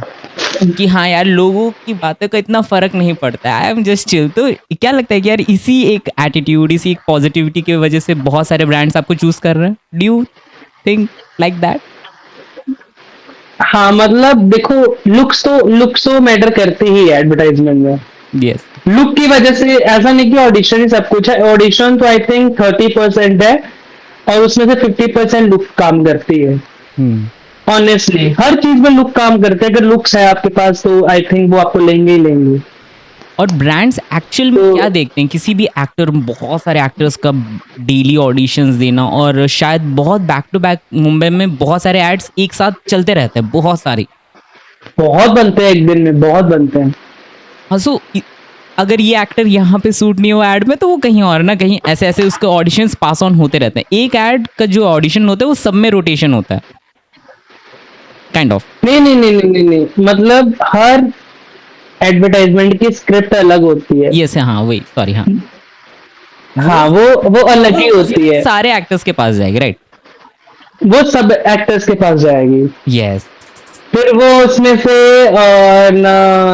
कि हाँ यार, लोगों की बातों का इतना फर्क नहीं पड़ता है, आई एम जस्ट चिल। तो क्या लगता है कि यार इसी एक एटीट्यूड, इसी एक पॉजिटिविटी की वजह से बहुत सारे ब्रांड्स आपको चूज कर रहे हैं? Do you think like that? हाँ मतलब देखो, लुक्स तो मैटर करते ही है एडवर्टाइजमेंट में। यस। लुक की वजह से ऐसा नहीं कि ऑडिशन ही सब कुछ है। ऑडिशन तो आई थिंक 30% है, और उसमें से 50% लुक काम करती है। ऑनेस्टली हर चीज में लुक काम करते हैं। अगर लुक्स है आपके पास तो आई थिंक वो आपको लेंगे ही लेंगे। और ब्रांड्स एक्चुअल में क्या देखते हैं? किसी भी एक्टर, बहुत सारे एक्टर्स का डेली ऑडिशंस देना, और शायद बहुत बैक टू बैक मुंबई में बहुत सारे एड्स एक साथ चलते रहते हैं, बहुत सारे। बहुत बनते हैं, एक दिन में बहुत बनते हैं। हाँ, सो अगर ये एक्टर यहाँ पे सूट नहीं हुआ एड में, तो वो कहीं और ना कहीं ऐसे ऐसे उसके ऑडिशंस पास ऑन होते रहते हैं। एक एड का जो ऑडिशन होता है वो सब में रोटेशन होता है, काइंड ऑफ। नहीं, मतलब हर एडवर्टाइजमेंट की स्क्रिप्ट अलग होती है। यस, हाँ वही, सॉरी, हाँ। हाँ, वो अलग ही होती है। सारे एक्टर्स के पास जाएगी, राइट? वो सब एक्टर्स के पास जाएगी। यस। फिर वो उसमें से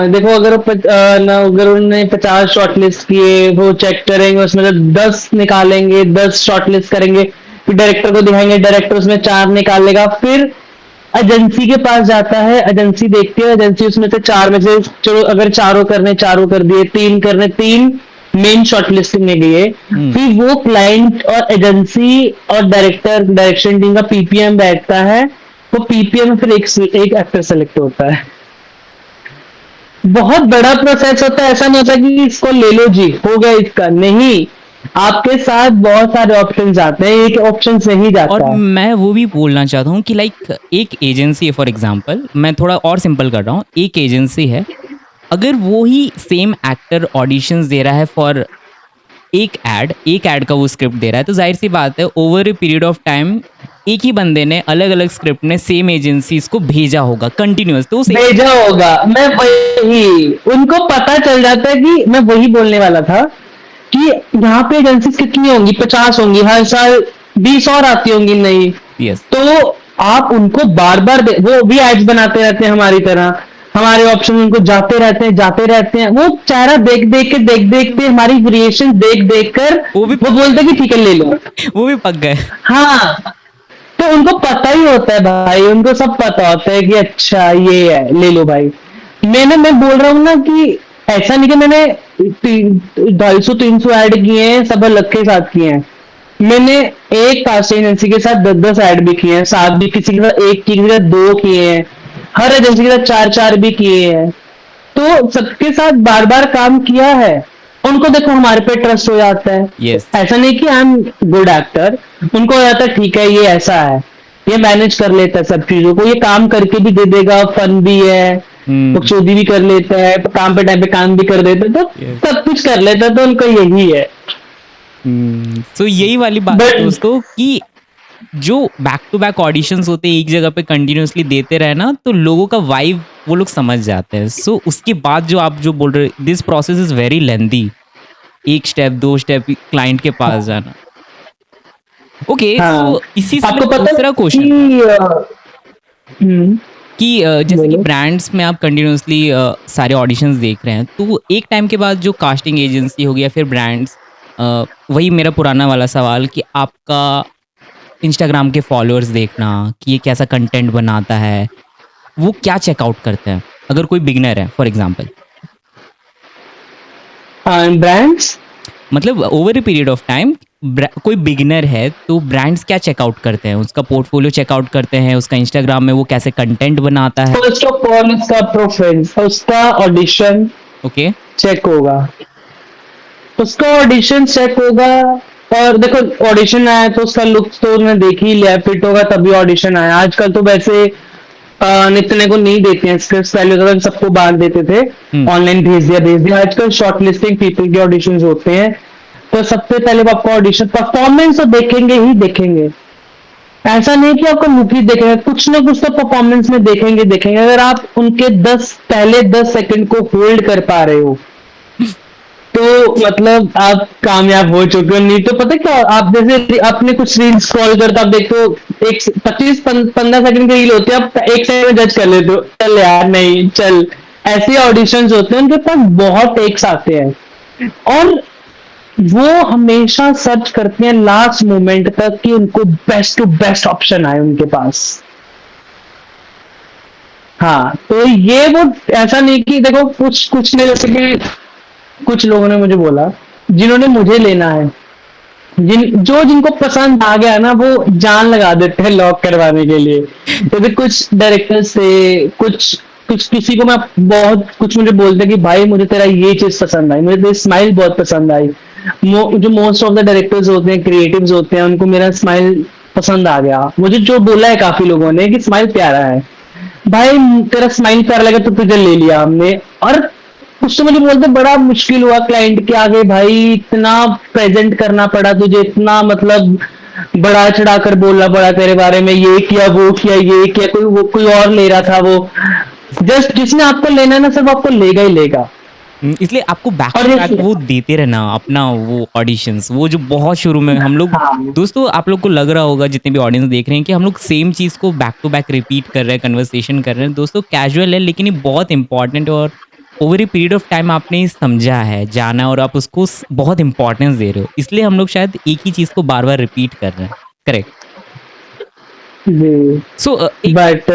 देखो, अगर उन्होंने 50 शॉर्टलिस्ट किए, वो चेक करेंगे, उसमें से 10 निकालेंगे, 10 शॉर्टलिस्ट करेंगे, फिर डायरेक्टर को दिखाएंगे, डायरेक्टर उसमें 4 निकालेगा, फिर एजेंसी के पास जाता है, एजेंसी देखती है, एजेंसी उसमें से 4 में से, चलो अगर चारों करने, चारों कर दिए, 3 करने, 3 मेन शॉर्टलिस्टिंग में गए। फिर वो क्लाइंट और एजेंसी और डायरेक्शन टीम का पीपीएम बैठता है, वो पीपीएम में फिर एक एक्टर सेलेक्ट होता है। बहुत बड़ा प्रोसेस होता है। ऐसा नहीं होता कि इसको ले लो जी, हो गया इसका, नहीं। आपके साथ बहुत सारे ऑप्शंस आते हैं, एक ऑप्शन से ही जाता और है। मैं वो भी बोलना चाहता हूँ कि लाइक एक एजेंसी है, फॉर एग्जांपल, मैं थोड़ा और सिंपल कर रहा हूँ, एक एजेंसी है, अगर वो ही सेम एक्टर ऑडिशंस दे रहा है फॉर एक एड का वो स्क्रिप्ट दे रहा है, तो जाहिर सी बात है over a period of time एक ही बंदे ने अलग अलग स्क्रिप्ट ने सेम एजेंसीज को भेजा होगा कंटिन्यूअस, तो भेजा होगा। मैं वही, उनको पता चल जाता है कि मैं वही बोलने वाला था कि यहाँ पे एजेंसीज कितनी होंगी, 50 होंगी, हर साल 20 और आती होंगी, नहीं। यस। तो आप उनको बार बार वो भी एड्स बनाते रहते हैं हमारी तरह, हमारे ऑप्शन उनको जाते रहते हैं। वो चेहरा देख देख के हमारी क्रिएशन देख कर वो बोलते हैं कि ठीक है ले लो। वो भी पक गए। हाँ, तो उनको पता ही होता है भाई, उनको सब पता होता है कि अच्छा ये है, ले लो भाई। मैं बोल रहा हूँ ना कि ऐसा नहीं कि मैंने 250-300 ऐड किए हैं, सब अलग के साथ किए हैं। मैंने एक कास्ट एजेंसी के साथ 10-10 ऐड भी किए हैं, 7 भी, किसी के साथ 1, किसी के साथ 2 किए हैं, हर एजेंसी के साथ 4-4 भी किए हैं। तो सबके साथ बार बार काम किया है, उनको देखो हमारे पे ट्रस्ट हो जाता है। यस। ऐसा नहीं कि आई एम गुड एक्टर, उनको हो जाता है ठीक है ये ऐसा है, ये मैनेज कर लेता है सब चीजों को, ये काम करके भी दे देगा, फन भी है, हम्म। बकचोदी भी कर लेता है, काम पे टाइम पे काम भी कर देता है, यस। तो सब कुछ कर लेता है, तो उनका यही है। सो यही वाली बात है बट दोस्तों कि जो बैक टू बैक ऑडिशंस होते हैं एक जगह पे कंटिन्यूअसली देते रहे ना, तो लोगों का वाइब वो लोग समझ जाते हैं। सो उसके बाद जो आप जो बोल रहे हो, this process is very lengthy, एक स्टेप 2 स्टेप क्लाइंट के पास जाना। ओके, हाँ, सो इसी से आपको मेरा पता दूसरा है क्वेश्चन था कि हम्म, कि जैसे कि बोलो। ब्रांड्स में आप कंटिन्यूअसली सारे ऑडिशंस देख रहे हैं, तो एक टाइम के बाद जो कास्टिंग एजेंसी होगी या फिर ब्रांड्स, वही मेरा पुराना वाला सवाल कि आपका इंस्टाग्राम के फॉलोअर्स देखना कि ये कैसा कंटेंट बनाता है, वो क्या चेकआउट करते हैं? अगर कोई बिगिनर है फॉर एग्जांपल, ब्रांड्स, मतलब over a period of time कोई बिगिनर है तो ब्रांड्स क्या चेकआउट करते हैं? उसका पोर्टफोलियो चेकआउट करते हैं, उसका इंस्टाग्राम में वो कैसे कंटेंट बनाता है? फर्स्ट ऑफ ऑल उसका प्रोफाइल, उसका ऑडिशन ओके। चेक होगा, उसका ऑडिशन चेक होगा। और देखो ऑडिशन आया तो उसका लुक तो उन्होंने देख ही लिया, फिट होगा तभी ऑडिशन आया। आजकल तो वैसे नितने को नहीं देते हैं स्क्रिप्ट, पहले तो सबको बांट देते थे, हम्म। ऑनलाइन भेज दिया। आजकल शॉर्ट लिस्टिंग पीपल के ऑडिशन होते हैं, तो सबसे पहले वो आपका ऑडिशन परफॉर्मेंस तो देखेंगे ही देखेंगे। ऐसा नहीं कि आपको लुक ही देखेंगे, कुछ ना कुछ तो परफॉर्मेंस में देखेंगे। अगर आप उनके 10 सेकंड को होल्ड कर पा रहे हो, तो मतलब आप कामयाब हो चुके हो। नहीं तो पता क्या, आप जैसे आपने कुछ रील स्क्रॉल करते आप देखते हो, एक 25-15 सेकंड की रील होती है, आप एक टाइम में जज कर लेते हो, चल यार नहीं चल। ऐसे ऑडिशंस होते हैं, उनके पास बहुत टेक्स आते हैं, और वो हमेशा सर्च करते हैं लास्ट मोमेंट तक कि उनको बेस्ट टू बेस्ट ऑप्शन आए उनके पास। हाँ, तो ये वो ऐसा नहीं कि देखो कुछ कुछ ने, जैसे कि कुछ लोगों ने मुझे बोला, जिन्होंने मुझे लेना है, जिनको पसंद आ गया ना, वो जान लगा देते हैं लॉक करवाने के लिए। जैसे कुछ डायरेक्टर्स थे, कुछ कुछ किसी को मैं बहुत कुछ मुझे बोलते कि भाई मुझे तेरा ये चीज पसंद आई, मुझे तेरी स्माइल बहुत पसंद आई। जो मोस्ट ऑफ द डायरेक्टर्स होते हैं, क्रिएटिव्स होते हैं, उनको मेरा स्माइल पसंद आ गया। मुझे जो बोला है काफी लोगों ने कि स्माइल प्यारा है, भाई तेरा स्माइल प्यारा लगा तो तुझे ले लिया हमने। और कुछ तो मुझे बोलते बड़ा मुश्किल हुआ क्लाइंट के आगे, भाई इतना प्रेजेंट करना पड़ा तुझे, इतना मतलब बड़ा चढ़ा कर बोलना पड़ा तेरे बारे में, ये किया वो किया ये किया, कोई और ले रहा था वो। जस्ट जिसने आपको लेना है ना, सिर्फ आपको लेगा ही लेगा। इसलिए आपको बैक और टू बैक ये वो देते रहना अपना वो ऑडिशंस, वो जो बहुत शुरू में हम लोग, हाँ, दोस्तों आप लोग को लग रहा होगा जितने भी ऑडियंस देख रहे हैं कि हम लोग सेम चीज़ को बैक टू बैक रिपीट कर रहे हैं, कन्वर्सेशन कर रहे हैं। दोस्तों कैजुअल है लेकिन ये बहुत इंपॉर्टेंट है, और over a period of time आपने समझा है, जाना, और आप उसको बहुत इंपॉर्टेंस दे रहे हो, इसलिए हम लोग शायद एक ही चीज़ को बार बार रिपीट कर रहे हैं। करेक्ट। जी, सो एक बट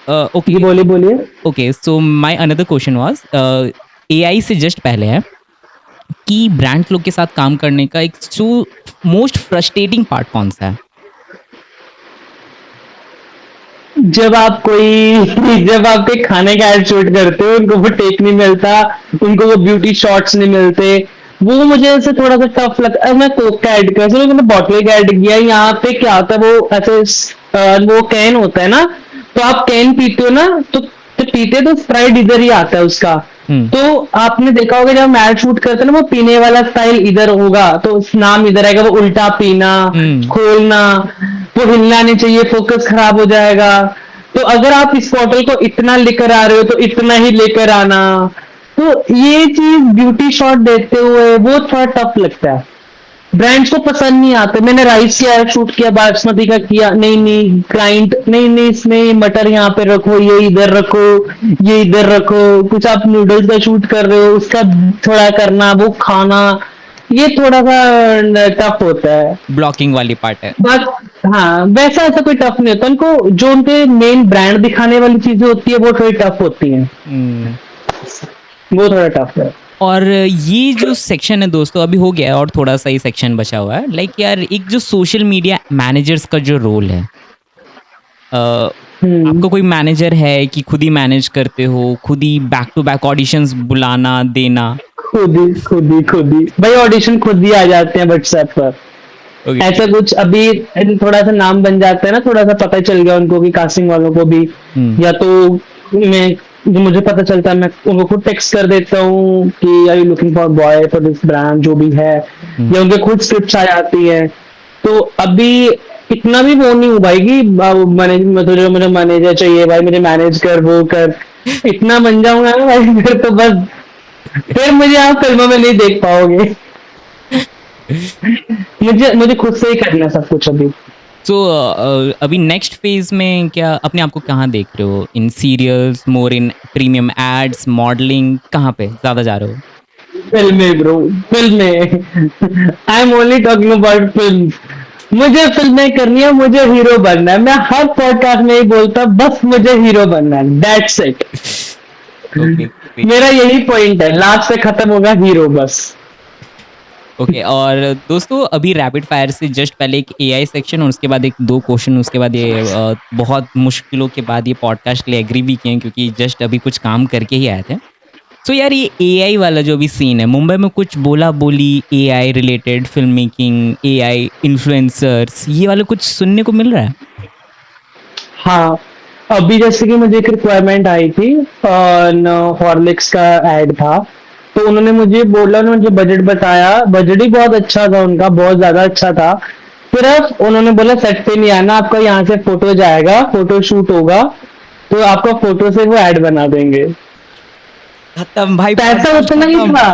ओके, ये बोलिए बोलिए। Okay, so my another question was, AI से जस्ट पहले है कि ब्रांड लोग के साथ काम करने का एक जो मोस्ट फ्रस्ट्रेटिंग पार्ट कौन सा है? जब आप कोई जब आप कोई खाने का एड शूट करते हो, उनको वो टेक नहीं मिलता, उनको वो ब्यूटी शॉट्स नहीं मिलते, वो मुझे ऐसे थोड़ा सा टफ लगता है। मैं कोक का ऐड किया, चलो मैंने बॉटल का ऐड किया, यहाँ पे क्या होता है वो ऐसे वो कैन होता है ना, तो आप कैन पीते हो ना, तो पीते तो स्प्राइट इधर ही आता है उसका। हम्म। तो आपने देखा होगा जब हम ऐड शूट करते हैं ना, वो पीने वाला स्टाइल इधर होगा, तो नाम इधर आएगा, वो उल्टा पीना, हम्म। खोलना, वो हिलना नहीं चाहिए, फोकस खराब हो जाएगा। तो अगर आप इस बॉटल को इतना लेकर आ रहे हो तो इतना ही लेकर आना। तो ये चीज ब्यूटी शॉट देते हुए वो थोड़ा टफ लगता है, ब्रांड्स को पसंद नहीं आता। मैंने राइस का शूट किया, बासमती का किया, नहीं नहीं क्लाइंट, नहीं नहीं इसमें मटर यहाँ पे रखो, ये इधर रखो, ये इधर रखो। कुछ आप नूडल्स का शूट कर रहे हो, उसका थोड़ा करना, वो खाना, ये थोड़ा सा टफ होता है। ब्लॉकिंग वाली पार्ट है। बस हाँ, वैसा ऐसा कोई टफ नहीं होता उनको, जो उनके मेन ब्रांड दिखाने वाली चीजें होती है वो थोड़ी टफ होती हैं। हम्म। वो थोड़ा टफ है। और ये जो सेक्शन है दोस्तों अभी हो गया है और थोड़ा सा ही सेक्शन बचा हुआ है, लाइक यार एक जो सोशल मीडिया मैनेजर्स का जो रोल है, हम्म। आपका कोई मैनेजर है कि खुद ही मैनेज करते हो, खुद ही बैक टू बैक ऑडिशंस बुलाना देना? खुद ही भाई ऑडिशन खुद ही आ जाते हैं व्हाट्सएप पर। ओके। ऐसा कुछ अभी थोड़ा सा नाम बन जाता है ना, थोड़ा सा पता चल गया उनको कि कास्टिंग वालों को भी, हम्म। या तो मैं, जो मुझे पता चलता है मैं उनको खुद टेक्स्ट कर देता हूँ कि are you looking for boy for this brand, जो भी है, हम्म। या उनके खुद स्क्रिप्ट आ जाती है। तो अभी इतना भी वो नहीं हूँ भाई कि मैनेज मतलब जो मुझे मैनेजर चाहिए भाई, मुझे मैनेज कर, वो कर, इतना बन जाऊंगा ना भाई फिर तो बस, फिर मुझे आप फिल्मों में नहीं देख पाओगे। मुझे मुझे खुद से ही करना है सब कुछ अभी। सो अभी नेक्स्ट फेज में क्या अपने आप को कहाँ देख रहे हो? इन सीरियल्स, मोर इन प्रीमियम एड्स, मॉडलिंग, कहाँ पे ज़्यादा जा रहे हो? फिल्में ब्रो, फिल्में। I am only talking about film. मुझे फिल्में करनी है, मुझे हीरो बनना है। मैं हर पॉडकास्ट में ही बोलता हूं, बस मुझे हीरो बनना है, दैट्स इट। Okay, great. मेरा यही पॉइंट है, लास्ट से खत्म होगा हीरो बस। ओके, और दोस्तों अभी रैपिड फायर से जस्ट पहले एक एआई सेक्शन और उसके बाद एक 2 क्वेश्चन, उसके बाद ये बहुत मुश्किलों के बाद ये पॉडकास्ट के लिए एग्री भी किए हैं क्योंकि जस्ट अभी कुछ काम करके ही आए थे। सो यार ये एआई वाला जो अभी सीन है, मुंबई में कुछ बोला-बोली AI related film making, AI influencers, ये वाला कुछ सुनने को मिल रहा है? हाँ, अभी जैसे कि मुझे एक रिक्वायरमेंट आई थी, हॉर्लिक्स का एड था, तो उन्होंने मुझे बोला, उन्होंने मुझे बजट बताया, बजट ही बहुत अच्छा था उनका, बहुत ज्यादा अच्छा था। सिर्फ उन्होंने बोला सेट पे नहीं आना, आपका यहाँ से फोटो जाएगा, फोटो शूट होगा, तो आपका फोटो से वो ऐड बना देंगे। खत्म भाई, पैसा पॉडकास्ट उतना ही खत्म। था।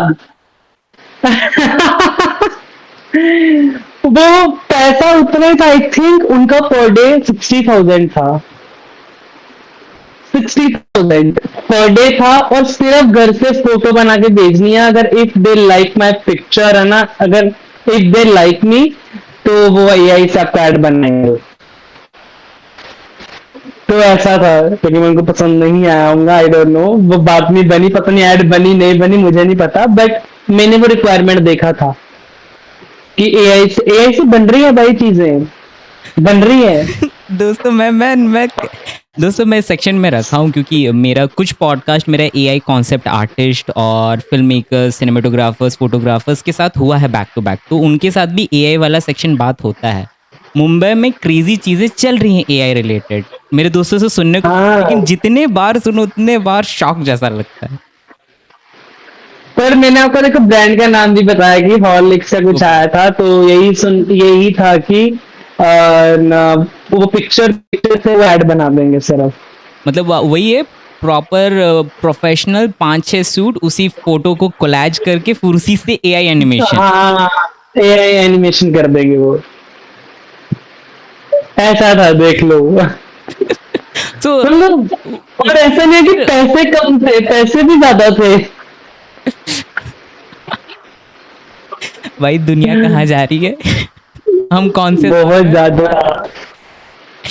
वो पैसा उतना ही था, आई थिंक उनका पर डे 60,000 था। 60,000 पर डे था, और सिर्फ घर से फोटो बना के भेजनी है। अगर if they like my picture है ना, अगर इफ दे लाइक मी, तो वो एआई से आपका ऐड बनाएंगे। तो ऐसा था, लेकिन उनको पसंद नहीं आया होगा, आई डोंट नो, वो बात नहीं बनी, पता नहीं ऐड बनी नहीं बनी, मुझे नहीं पता, बट मैंने वो रिक्वायरमेंट देखा था कि एआई से बन रही है भाई, चीजें बन रही है। दोस्तों मैं दोस्तों मैं सेक्शन में रखा हूँ क्योंकि मेरा कुछ पॉडकास्ट मेरा एआई कॉन्सेप्ट आर्टिस्ट और फिल्म मेकर्स, सिनेमेटोग्राफर्स, फोटोग्राफर्स के साथ हुआ है बैक टू बैक, तो उनके साथ भी एआई वाला सेक्शन बात होता है। मुंबई में क्रेजी चीज़ें चल रही हैं एआई रिलेटेड, मेरे दोस्तों से सुनने को, लेकिन हाँ, जितने बार सुनो उतने बार शॉक जैसा लगता है। पर मैंने आपको देखो ब्रांड का नाम भी बताया कि हॉर्लिक्स का कुछ ओके, आया था, तो यही था कि वो पिक्चर पिक्चर से वो ऐड बना देंगे सिर्फ। मतलब वही है, प्रॉपर प्रोफेशनल 5-6 सूट, उसी फोटो को कोलैज करके फिर उसी से एआई एनिमेशन। हाँ, एआई एनिमेशन कर देंगे वो। ऐसा था, देख लो। तो मतलब, और ऐसा नहीं है कि पैसे कम थे, पैसे भी ज्यादा थे। भाई दुनिया कहाँ जा रही है? हम कौन से दौर बहुत में? ज्यादा।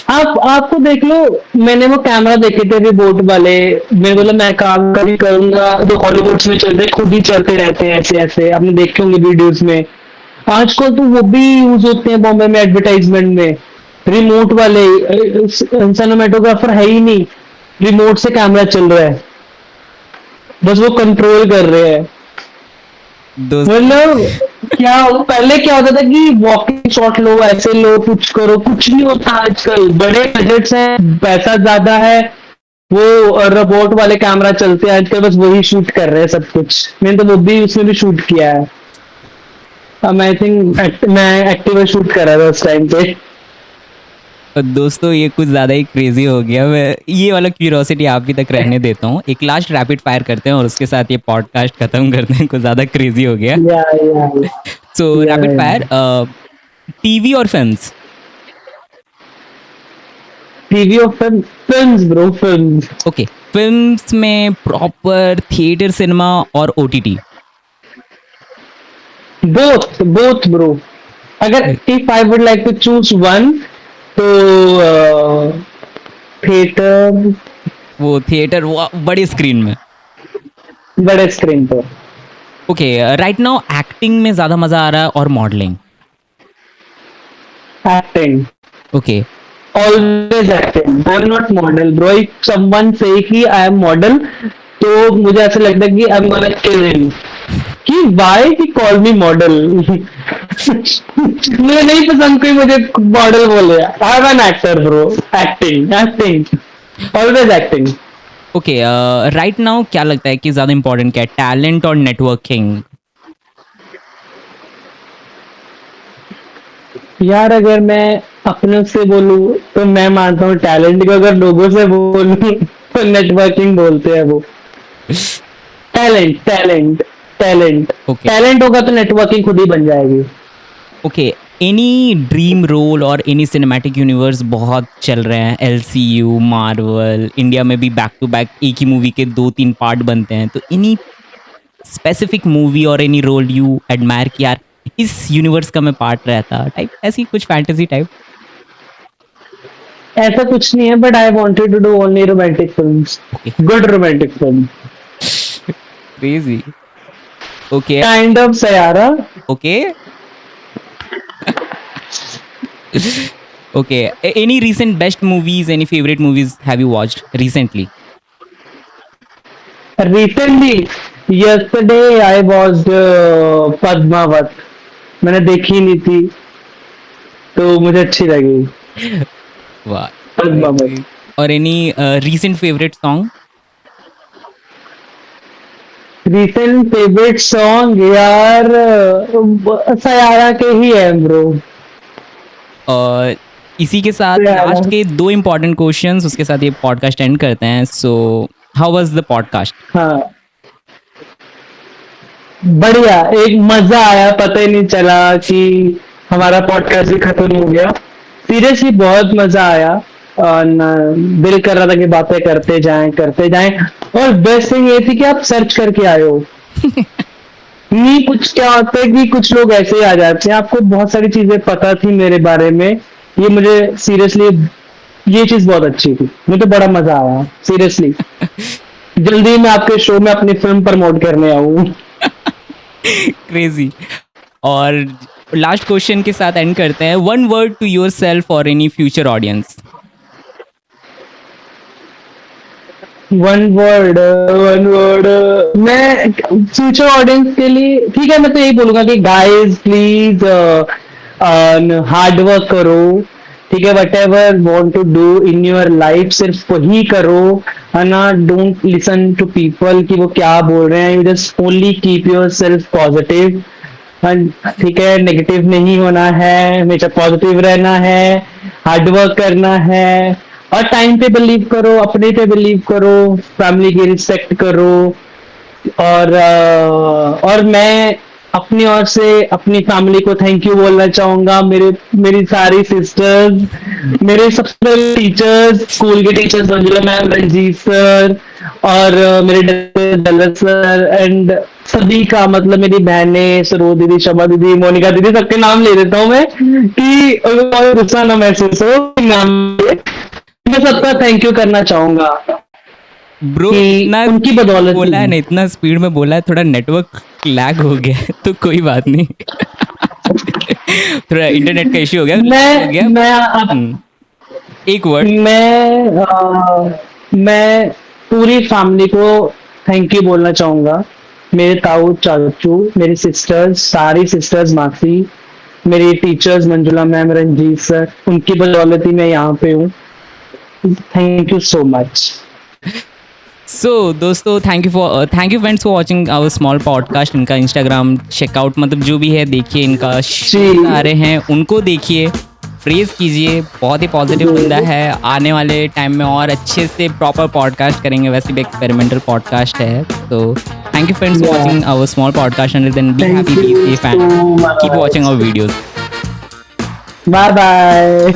आप आपको देख लो, मैंने वो कैमरा देखे थे रिबोट वाले, मैं बोला मैं काम कभी करूंगा, जो हॉलीवुड में चल रहे खुद ही चलते रहते हैं ऐसे ऐसे, आपने देखे होंगे वीडियोस में। आजकल तो वो भी यूज होते हैं बॉम्बे में एडवर्टाइजमेंट में, रिमोट वाले। सिनेमेटोग्राफर है ही नहीं, रिमोट से कैमरा चल रहा है, बस वो कंट्रोल कर रहे हैं। दोस्तों मतलब क्या पहले क्या होता था कि वॉकिंग शॉट लो, ऐसे लो, कुछ करो, कुछ नहीं होता आजकल, बड़े बजट्स हैं, पैसा ज्यादा है, वो रोबोट वाले कैमरा चलते हैं आजकल, बस वही शूट कर रहे हैं सब कुछ। मैंने तो वो भी उसमें भी शूट किया है। अब आई थिंक मैं एक्टिवा शूट कर रहा था उस टाइम पे। दोस्तों ये कुछ ज़्यादा ही क्रेजी हो गया, मैं ये वाला क्यूरियोसिटी आप भी तक रहने देता हूँ, एक लास्ट रैपिड फायर करते हैं और उसके साथ ये पॉडकास्ट खत्म करते हैं, कुछ ज़्यादा क्रेजी हो गया। या या सो रैपिड या फायर, टीवी और फिल्म्स। टीवी और films bro, films. Okay, films में प्रॉपर थिएटर सिनेमा और ओटीटी। Both both bro. अगर if I would like to choose one, तो थिएटर। वो थिएटर वो बड़ी स्क्रीन में। बड़े स्क्रीन पर। ओके, राइट नाउ एक्टिंग में ज़्यादा मज़ा आ रहा है और modelling? Acting, okay, always acting, I am not model bro. If someone से कि आई एम मॉडल, तो मुझे ऐसा लगता है कि I am gonna kill him, कि why he call me model. मुझे नहीं पसंद कोई मुझे मॉडल बोले। I am an actor bro. Acting, acting, always acting. Okay, right now क्या लगता है कि ज़्यादा इम्पोर्टेंट क्या है, टैलेंट और नेटवर्किंग? यार अगर मैं अपने से बोलूं तो मैं मानता हूँ टैलेंट को, अगर लोगों से बोलूं तो नेटवर्किंग बोलते हैं वो। Talent, talent, talent, okay, talent होगा तो नेटवर्किंग खुद ही बन जाएगी। ओके, एनी ड्रीम रोल और एनी सिनेमैटिक यूनिवर्स बहुत चल रहे हैं, एलसीयू, मार्वल, इंडिया में भी बैक टू बैक एक ही मूवी के 2-3 पार्ट बनते हैं, तो एनी स्पेसिफिक मूवी और एनी रोल यू एडमायर कि यार इस यूनिवर्स का मैं पार्ट रहता, टाइप ऐसी कुछ फैंटेसी टाइप? ऐसा कुछ नहीं है, but I wanted to do only romantic films, okay, good romantic film, crazy. Okay, kind of Saiyaara. Okay, okay, any recent best movies, any favorite movies have you watched recently? Recently, yesterday I was Padmaavat, मैंने देखी नहीं थी तो मुझे अच्छी लगी वाह, पद्मावत। और any recent favorite song? Recent favourite song यार सयारा के ही है ब्रो। और इसी के साथ सयारा, लास्ट के 2 इंपॉर्टेंट क्वेश्चंस, उसके साथ ये पॉडकास्ट एंड करते हैं। So how was the podcast? हाँ बढ़िया, एक मजा आया, पता ही नहीं चला कि हमारा पॉडकास्ट भी खत्म हो गया। सीरियसली बहुत मजा आया, और दिल कर रहा था कि बातें करते जाएं करते जाएं। और बेस्ट थिंग ये थी कि आप सर्च करके आए हो। नहीं कुछ क्या होता है कि कुछ लोग ऐसे ही आ जाते हैं, आपको बहुत सारी चीजें पता थी मेरे बारे में। ये मुझे सीरियसली ये चीज बहुत अच्छी थी, मुझे तो बड़ा मजा आया सीरियसली। जल्दी मैं आपके शो में अपनी फिल्म प्रमोट करने आऊँ। क्रेजी। और लास्ट क्वेश्चन के साथ एंड करते हैं, वन वर्ड टू योरसेल्फ और any future audience. One word, मैं फ्यूचर ऑडियंस के लिए ठीक है, मैं तो यही बोलूंगा कि गाइस प्लीज हार्ड वर्क करो, ठीक है। Whatever want to do in your life सिर्फ वही करो, है ना। डोंट लिसन टू पीपल कि वो क्या बोल रहे हैं, you just only keep your self positive, ठीक है। नेगेटिव नहीं होना है, हमेशा पॉजिटिव रहना है, हार्ड वर्क करना है, और टाइम पे बिलीव करो, अपने पे बिलीव करो, फैमिली की रिस्पेक्ट करो। और मैं अपनी ओर से अपनी फैमिली को थैंक यू बोलना चाहूंगा। मेरी सारी सिस्टर्स, मेरे सबसे पहले टीचर्स, स्कूल के teachers, Manjula ma'am, Ranjit sir, और मेरे डलर सर, एंड सभी का, मतलब मेरी बहनें, सरो दीदी, शमा दीदी, मोनिका दीदी, सबके नाम ले देता हूँ मैं कि गुस्सा ना महसूस हो नाम। मैं सबका थैंक यू करना चाहूंगा ब्रो कि इतना उनकी बदौलत बोला है ही। ना, इतना स्पीड में बोला है, थोड़ा नेटवर्क लैग हो गया है, तो कोई बात नहीं। थोड़ा इंटरनेट का इश्यू हो गया, हो गया। मैं आप एक वर्ड। मैं पूरी फैमिली को थैंक यू बोलना चाहूंगा। मेरे ताऊ चाचू, मेरी सिस्टर्स, सारी सिस्टर्स, मासी, मेरी teachers, Manjula ma'am, Ranjit sir, उनकी बदौलत ही मैं यहाँ पे हूँ। Thank you so much. So दोस्तों, thank you friends for watching our small podcast. इनका इंस्टाग्राम चेकआउट, मतलब जो भी है देखिए, इनका आ रहे हैं उनको देखिए, प्रेज कीजिए, बहुत ही पॉजिटिव बंदा है। आने वाले टाइम में और अच्छे से प्रॉपर पॉडकास्ट करेंगे, वैसे भी एक्सपेरिमेंटल पॉडकास्ट है। तो thank you friends for watching our small podcast, and then be happy, be safe and keep watching our videos. Bye bye.